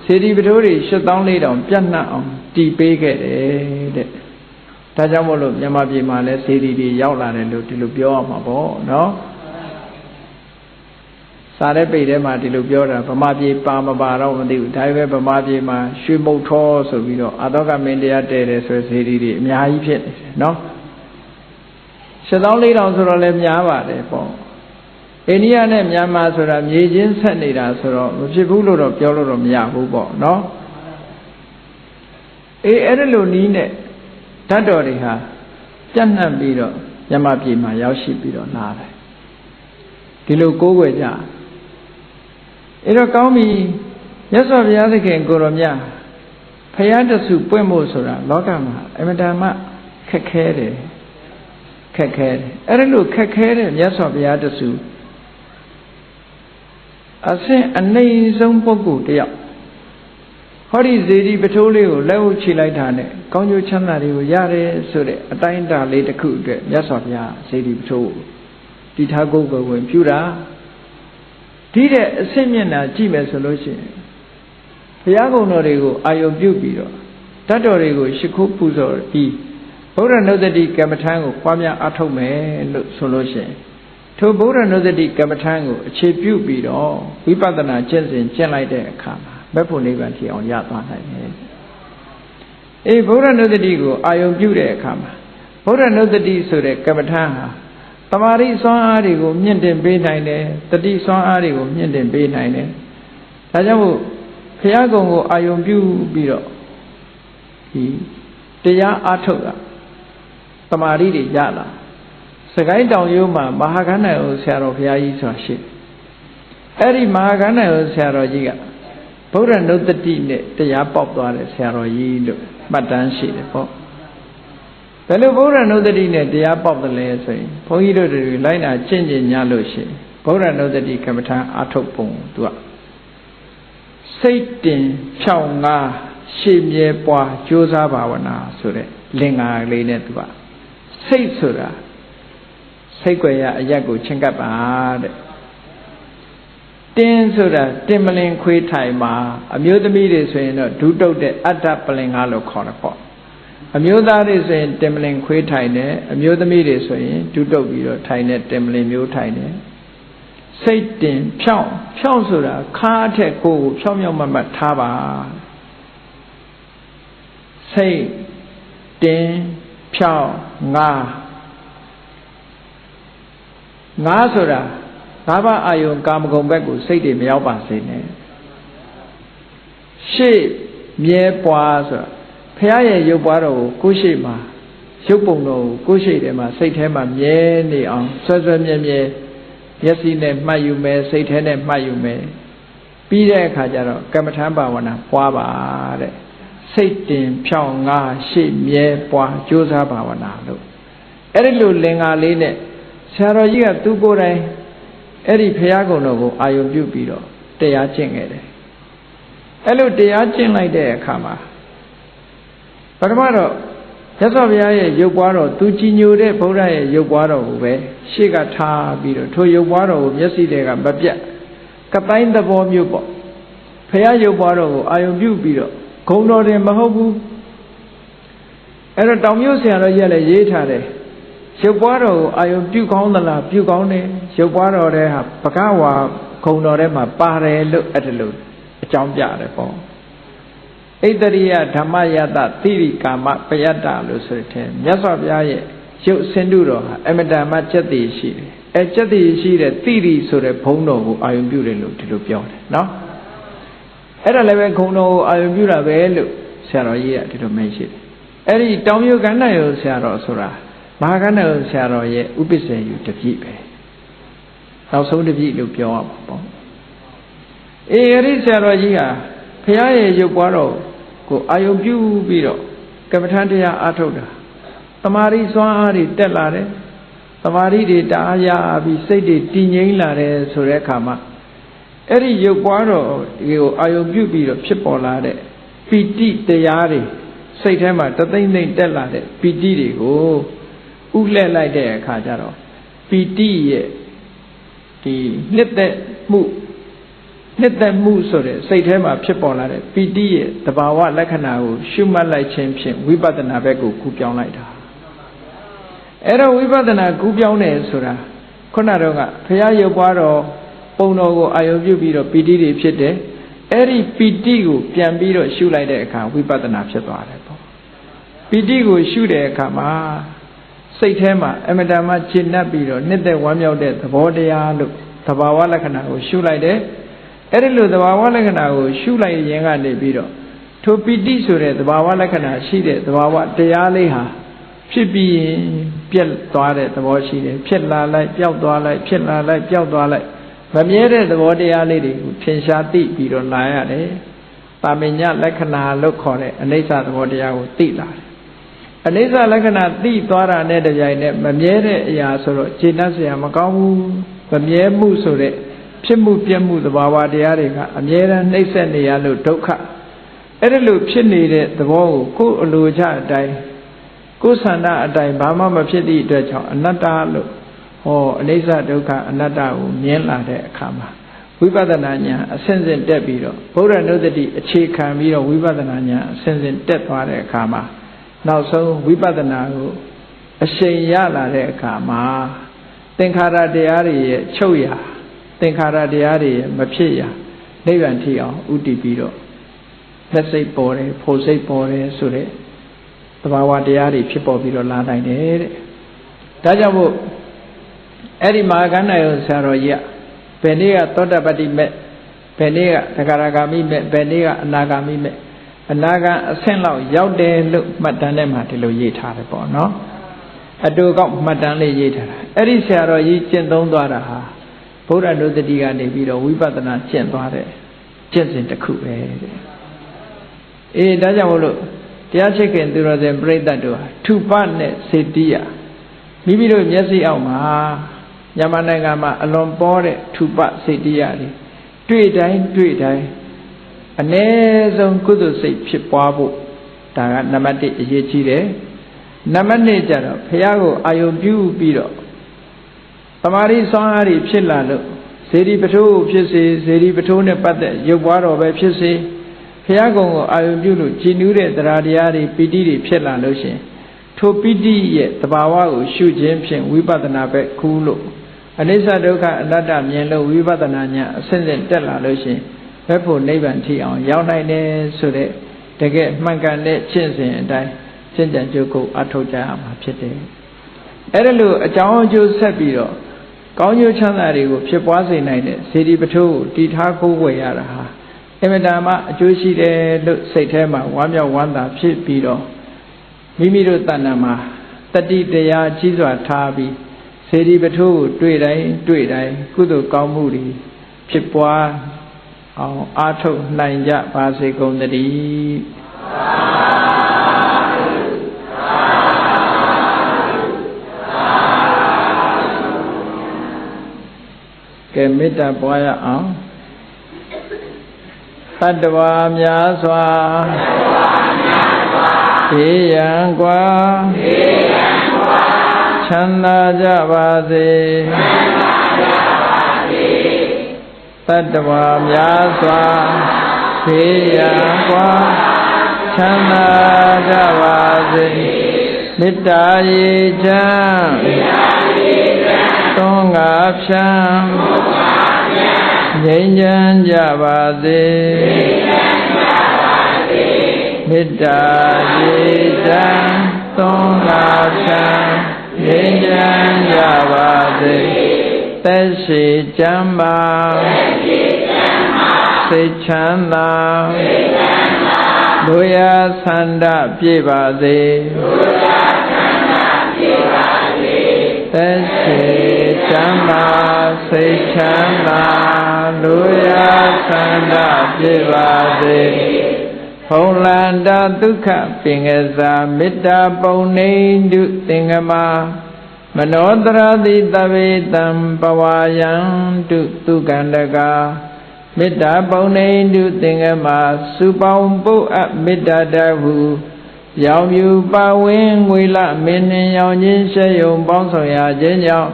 ဇေဒီပထိုးတွေ8400ပြန့်နှံ့အောင်တည်ပေးခဲ့တယ်တဲ့ဒါကြောင့်မို့လို့မြန်မာပြည်မှာလည်းဇေဒီတွေရောက်လာတယ်လို့ဒီလိုပြောရမှာပေါ့နော်စာတဲ့ပိတ်ထဲမှာဒီလိုပြောတာဗမာပြည်ပါမပါတော့မသိဘူးဒါပေမဲ့ဗမာပြည်မှာရွှေမုတ်ထောဆိုပြီးတော့အာသောကမင်းတရားတည်တယ်ဆိုဇေဒီတွေအများကြီးဖြစ်နေတယ်နော်8400ဆိုတော့လည်းများပါတယ်ပေါ့အိန္ဒိယနဲ့မြန်မာဆိုတာမြေချင်းဆက်နေတာဆိုတော့မဖြစ်ဘူးလို့တော့ပြောလို့တော့မရဘူးပေါ့နော်အဲ့ဒီလိုနီးနဲ့ဓာတ်တော်တွေဟာပြန့်နှံ့ပြီးတော့မြန်မာပြည်မှာရောက်ရှိပြီးတော့လာတယ်ဒီလိုကိုးကွယ်ကြအဲ့တော့ကောင်းပြီမြတ်စွာဘုရားသခင်ကိုရောမြတ်ဖရာတဆူပွင့်ဖို့ဆိုတာလောကမှာအမတန်မှခက်ခဲတယ်အဲ့လိုခက်ခဲတဲ့မြတ်စွာဘုရားတဆူအဆင့်အနှိမ့်ဆုံးပုဂ္ဂိုလ်တယောက်ဟောဒီဇေဒီပထိုးလေးကိုလက်ဦးချလိုက်တာနဲ့ကောင်းကျိုးချမ်းသာတွေကိုရတယ်ဆိုတဲ့အတိုင်းအတာလေးတစ်ခုအတွက်မြတ်စွာဘုရားဇေဒီပထိုးတည်ထားကိုယ်ကိုယ်ဝင်ပြုတာဒီတဲ့အဆင့်မျက်နှာကြည့်မယ်ဆိုလို့ရှိရင်ဘုရားကုံတော်တွေကိုအာယုပြုပြီးတော့ဓာတ်တော်တွေကိုရှိခိုးပူဇော်ပြီးဗုဒ္ဓနုဒ္ဒတိကမ္မထံကိုပွားများအားထုတ်မယ်လို့ဆိုလို့ရှိရင်ထိုဗုဒ္ဓနုဒ္ဒတိကမ္မထံကိုအခြေပြုပြီးတော့ဝိပဿနာကျင့်စဉ်ကျင့်လိုက်တဲ့အခါမှာဘက်ဖို့နိဗ္ဗာန်ထီအောင်ရသွားနိုင်တယ်ဗုဒ္ဓနုဒ္ဒတိကိုအာယုပြုတဲ့အခါမှာဗုဒ္ဓနုဒ္ဒတိဆိုတဲ့ကမ္မထံဟာတမာရိစွမ်းအားတွေကိုမြင့်တင်ပေးနိုင်တယ်တတိစွမ်းအားတွေကိုမြင့်တင်ပေးနိုင်တယ်ဒါကြောင့်မို့ဘုရားကုံကိုအာယုပြုပြီးတော့ဒီတရားအားထုတ်တာတမာရိတွေရလာစကိုင်းတောင်ရိုးမှာမဟာကဏ္ဍဆရာတော်ဘုရားကြီးဆိုတာရှိအဲ့ဒီမဟာကဏ္ဍဆရာတော်ကြီးကဗုဒ္ဓနုဒ္ဒတိနဲ့တရားပေါက်သွားတဲ့ဆရာတော်ကြီးလို့မှတ်တမ်းရှိတယ်ပေါ့ဘယ်လိုဗုဒ္ဓနုဒ္ဒတိနဲ့တရားပေါက်တယ်လဲဆိုရင်ဘုန်းကြီးတို့တွေလိုက်နာကျင့်ကြံညလို့ရှိရင်ဗုဒ္ဓနုဒ္ဒတိကမ္မထာအာထုတ်ပုံသူက စိတ်တင်ဖြောင်းငါရှေ့မြဲပွားကြိုးစားဘာဝနာဆိုတဲ့လင်္ကာလေးနဲ့သူကစိတ်ဆိုတာစိတ်ွယ်ရအရက်ကိုချင်းကပ်ပါတဲ့တင်းဆိုတာတင်မလင်ခွေးထိုင်မှာအမျိုးသမီးတွေဆိုရင်တော့ဒုတုတ်တဲ့အတ္တပလင်ကားလို့ခေါ်တယ်ပေါ့အမျိုးသားတွေဆိုရင်တင်မလင်ခွေးထိုင်တယ်အမျိုးသမီးတွေဆိုရင်ဒုတုတ်ပြီးတော့ထိုင်တဲ့တင်မလင်မျိုးထိုင်တယ်စိတ်တင်ဖြောင်းဆိုတာခါအထက်ကိုယ်ကိုဖြောင်းမတ်ထားပါစိတ်တင်ဖြောင်းငါဆိုတာဘာဘာအာယုံကာမဂုဏ်ဘက်ကိုစိတ်တွေမရောက်ပါစေနဲ့ရှေ့မြဲပွားဆိုတာဘုရားရဲ့ရုပ်ပွားတော်ကိုကိုယ်ရှိမှာရုပ်ပုံတော်ကိုကိုယ်ရှိတယ်မှာစိတ်ထဲမှာမြဲနေအောင်ဆွဲမြဲမျက်စိနဲ့မှတ်ယူမယ်စိတ်ထဲနဲ့မှတ်ယူမယ်ပြီးတဲ့အခါကျတော့ကမ္မထံဘာဝနာပွားပါတဲ့စိတ်တင်ဖြောင်းငါရှေ့မြဲပွားကြိုးစားဘာဝနာလို့အဲ့ဒီလိုလင်္ကာလေးနဲ့ဆရာတော်ကြီးကသူကိုယ်တိုင်အဲ့ဒီဘုရားကုံတော်ကိုအာယုပြုပြီးတော့တရားကျင့်ခဲ့တယ်အဲ့လိုတရားကျင့်လိုက်တဲ့အခါမှာပထမတော့မြတ်စွာဘုရားရဲ့ရုပ်ပွားတော်သူကြည်ညိုတဲ့ဗုဒ္ဓရဲ့ရုပ်ပွားတော်ကိုပဲရှေ့ကထားပြီးတော့ထိုရုပ်ပွားတော်ကိုမျက်စိတွေကမပြတ်ကပိုင်းသဘောမျိုးပေါ့ဘုရားရုပ်ပွားတော်ကိုအာယုပြုပြီးတော့ဂုံတော်တယ်မဟုတ်ဘူးအဲ့တော့တောင်မြို့ဆရာတော်ကြီးကလည်းရေးထားတယ်ရုပ်ပွားတော်ကိုအာယုပြုကောင်းသလားပြုကောင်းတယ်ရုပ်ပွားတော်တဲ့ဟာပကဝါဂုံတော်ထဲမှာပါတယ်လို့အဲ့ဒါလို့အကြောင်းပြတယ်ပေါ့ဣတရိယဓမ္မယတတိရိကာမပယတ္တလို့ဆိုတဲ့မြတ်စွာဘုရားရဲ့ရုပ်စင်တုတော်ဟာအမတန်မှကျက်တည်ရှိတယ်အဲကျက်တည်ရှိတဲ့တိရိဆိုတဲ့ဘုံတော်ကိုအာယုပြုတယ်လို့ဒီလိုပြောတယ်နော်အဲ့ဒါလည်းပဲဂုံတော်ကိုအာယုပြုတာပဲလို့ဆရာတော်ကြီးကဒီလိုမိတ်ရှိတယ်အဲ့ဒီတောင်မြို့ကန္နာရောဆရာတော်ဆိုတာမဟာကန္နာရောဆရာတော်ရဲ့ဥပ္ပစ္စေယူတပြည့်ပဲနောက်ဆုံးတပြည့်လို့ပြောရမှာပေါ့အဲ့ဒီဆရာတော်ကြီးဟာဘုရားရဲ့ရုပ်ပွားတော်ကိုအာယုပြုပြီးတော့ကမ္မထံတရားအားထုတ်တာတမာရီစွမ်းအားတွေတက်လာတယ်တမာရီတွေတအားရပြီးစိတ်တွေတည်ငြိမ်လာတယ်ဆိုတဲ့အခါမှာအဲ့ဒီရုပ်ပွားတော်ဒီကိုအာယုပြုပြီးတော့ဖြစ်ပေါ်လာတဲ့ပီတိတရားတွေစိတ်ထဲမှာတသိမ့်သိမ့်တက်လာတဲ့ပီတိတွေကိုဥလှည့်လိုက်တဲ့အခါကျတော့ပီတိရဲ့ဒီနှစ်သက်မှုဆိုတဲ့စိတ်ထဲမှာဖြစ်ပေါ်လာတဲ့ပီတိရဲ့သဘာဝလက္ခဏာကိုရှုမှတ်လိုက်ခြင်းဖြင့်ဝိပဿနာဘက်ကိုကူးပြောင်းလိုက်တာအဲ့တော့ဝိပဿနာကူးပြောင်းတယ်ဆိုတာခုနတော့ကဘုရားရုပ်ပွားတော်ပုံတော်ကိုအာယုပြုပြီးတော့ပီတိတွေဖြစ်တယ်အဲ့ဒီပီတိကိုပြန်ပြီးတော့ရှုလိုက်တဲ့အခါဝိပဿနာဖြစ်သွားတယ်ပေါ့ပီတိကိုရှုတဲ့အခါမှာစိတ်ထဲမှာအမတန်မှရှင်းနှပ်ပြီးတော့နှစ်သက်ဝမ်းမြောက်တဲ့သဘောတရားလို့သဘာဝလက္ခဏာကိုရှုလိုက်တယ်အဲ့ဒီလိုသဘာဝလက္ခဏာကိုရှုလိုက်ရင်ကနေပြီးတော့ထိုပီတိဆိုတဲ့သဘာဝလက္ခဏာရှိတဲ့သဘာဝတရားလေးဟာဖြစ်ပြီးရင်ပြက်သွားတဲ့သဘောရှိတယ်ဖြစ်လာလိုက်ပျောက်သွားလိုက်ဖြစ်လာလိုက်ပျောက်သွားလိုက်မမြဲတဲ့သဘောတရားလေးတွေကိုထင်ရှားသိပြီးတော့လာရတယ်တာမညလက္ခဏာလို့ခေါ်တဲ့အနိစ္စသဘောတရားကိုသိလာတယ်အနိစ္စလက္ခဏာသိသွားတာနဲ့တပြိုင်နက်မမြဲတဲ့အရာဆိုတော့ခြေနှက်เสียမကောင်းဘူးမမြဲမှုဆိုတဲ့ဖြစ်မှုပြက်မှုသဘာဝတရားတွေကအမြဲတမ်းနှိမ့်ဆက်နေရလို့ဒုက္ခအဲ့ဒါလို့ဖြစ်နေတဲ့သဘောကိုကိုယ်အလိုချအတိုင်းကိုယ်ဆန္ဒအတိုင်းဘာမှမဖြစ်သည့်အတွက်ကြောင့်အနတ္တလို့ဟောအနိစ္စဒုက္ခအနတ္တကိုမြင်လာတဲ့အခါမှာဝိပဿနာဉာဏ်အစဉ်စဉ်တက်ပြီးတော့ဗုဒ္ဓနုတ္တိအခြေခံပြီးတော့ဝိပဿနာဉာဏ်အစဉ်စဉ်တက်သွားတဲ့အခါမှာနောက်ဆုံးဝိပဿနာကိုအရှိန်ရလာတဲ့အခါမှာသင်္ခါရတရားတွေရဲ့ချုပ်ရာသင်္ခါရတရားတွေရဲ့မဖြစ်ရာနိဗ္ဗာန်ထိအောင်ဥတည်ပြီးတော့လက်စိတ်ပေါ်တယ်ဖို့စိတ်ပေါ်တယ်ဆိုတဲ့သဘာဝတရားတွေဖြစ်ပေါ်ပြီးတော့လာနိုင်တယ်တဲ့ဒါကြောင့်မို့အဲ့ဒီမဟာကန္နာယဆရာတော်ကြီးကဘယ်နေ့ကသောတပတ္တိမဲ့ဘယ်နေ့ကသဂရဂါမိမဲ့ဘယ်နေ့ကအနာဂါမိမဲ့အနာဂံအဆင့်လောက်ရောက်တယ်လို့မှတ်တမ်းထဲမှာဒီလိုရေးထားတယ်ပေါ့နော်အတူကောက်မှတ်တမ်းလေးရေးထားတာအဲ့ဒီဆရာတော်ကြီးကျင့်သုံးသွားတာဟာဗုဒ္ဓနုတ္တိကနေပြီးတော့ဝိပဿနာကျင့်သွားတဲ့ကျင့်စဉ်တစ်ခုပဲတဲ့ဒါကြောင့်မို့လို့တရားချစ်ခင်သူတော်စင်ပြိဿတ်တို့ဟာထုပနဲ့စေတိယမိမိတို့မျက်စိအောက်မှာမြန်မာနိုင်ငံမှာအလွန်ပေါ်တဲ့ထုပစေတိယတွေတွေ့တိုင်း အနည်းဆုံးကုသိုလ်စိတ်ဖြစ်ပွားဖို့ဒါကနံပါတ်1အရေးကြီးတယ်နံပါတ်2ကျတော့ဘုရားကိုအာယုံပြုပြီးတော့တမာရီစွမ်းအားတွေဖြစ်လာလို့စေတီပထိုးဖြစ်စေစေတီပထိုးနဲ့ပတ်သက်ရုပ်ပွားတော်ပဲဖြစ်စေဘုရားကုံကိုအာယုံပြုလို့ကြည်နူးတဲ့တရားတရားတွေပီတိတွေဖြစ်လာလို့ရှင်ထိုပီတိရဲ့တဘာဝကိုရှုခြင်းဖြင့်ဝိပဿနာပဲကူးလို့အနိစ္စဒုက္ခအနတ္တမြင်လို့ဝိပဿနာဉာဏ်အဆင့်ဆင့်တက်လာလို့ရှင်ဘက်ဖို့နိဗ္ဗာန်ထိအောင်ရောက်နိုင်တယ်ဆိုတဲ့တကယ်မှန်ကန်တဲ့ကျင့်စဉ်အတိုင်းကျင့်ကြံကြိုးကိုအထောက်ကြရမှာဖြစ်တယ်အဲ့ဒါလို့အကြောင်းအကျိုးဆက်ပြီးတော့ကောင်းကျိုးချမ်းသာတွေကိုဖြစ်ပွားစေနိုင်တဲ့စေတီပထိုးကိုတည်ထားကိုးကွယ်ရတာဟာအမြဲတမ်းအကျိုးရှိတယ်လို့စိတ်ထဲမှာဝမ်းမြောက်ဝမ်းသာဖြစ်ပြီးတော့မိမိတို့တဏ္ဍာမှာတတိတရားကြီးစွာထားပြီးစေတီပထိုးကိုတွေ့တိုင်းကုသိုလ်ကောင်းမှုတွေဖြစ်ပွားအောင်အားထုတ်နိုင်ကြပါစေကုန်သတည်းကဲမေတ္တာပွားရအောင်တတ္တဝါများစွာဘေးရန်ကွာချမ်းသာကြပါစေတတ္တဝါများစွာဘေးရန်ကွာချမ်းသာကြပါစေမေတ္တာရေချမ်းသွန်ငါဖြံငြိမ်းချမ်းကြပါစေမေတ္တာရေချမ်းသွန်ငါဖြံငြိမ်းချမ်းကြပါစေသက်ရှိချမ်းသာစိတ်ချမ်းသာလူရဆန္ဒပြည့်ပါစေသက်ရှိချမ်းသာစိတ်ချမ်းသာလူရဆန္ဒပြည့်ပါစေဖုံလန္တာဒုက္ခပင်ကစားမေတ္တာပုံနေတုသင်္ကမမနောတရတိတဗေတံပဝါယံတုသူကန္တကာမေတ္တာပုံနေတုသင်္ကမစုပေါင်းပုအပ်မေတ္တာတဟုရောင်မြူပါဝင်းငွေလမင်းနှင်ရောင်ချင်းရှဲယုံပေါင်းဆောင်ရာခြင်းကြောင့်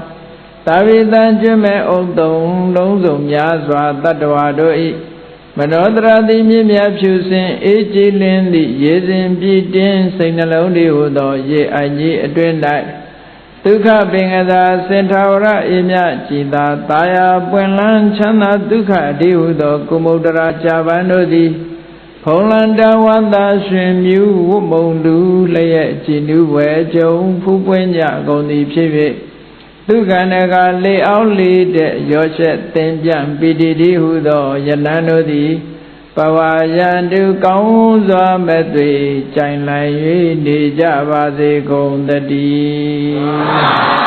တဗေတံကျွမ်းမဲ့ဥတုံလုံးစုံများစွာတတ္တဝါတို့၏မနောတရတိမြင့်မြတ်ဖြူစင်အေးကြည်လင်းသည့်ရေစဉ်ပြည့်တင်းစိတ်နှလုံးတည်းဟူသောရေအိုင်ကြီးအတွင်း၌ဒုက္ခပင်ကသာစင်ထာဝရအေမြကြည်သာတာယာပွင့်လန်းချမ်းသာဒုက္ခအတိဟုသောကုမုဒ္ဒရာကြာပန်တို့သည်ဖုံလန္တဝန္တာရှင်မြူဝတ်မုံတူလျက်ကြည်နူးဝဲကြုံဖူးပွင့်ကြကုန်သည်ဖြစ်၍ဒုက္ခနကလေအောင်လေတဲ့ရောရှက်သင်ပြန်ပိတိတိဟုသောယလန်တို့သည်ပဝါယံတုကောင်းစွာမဲ့သွေကြိုင်လိုက်၍နေကြပါစေကုန်တည်း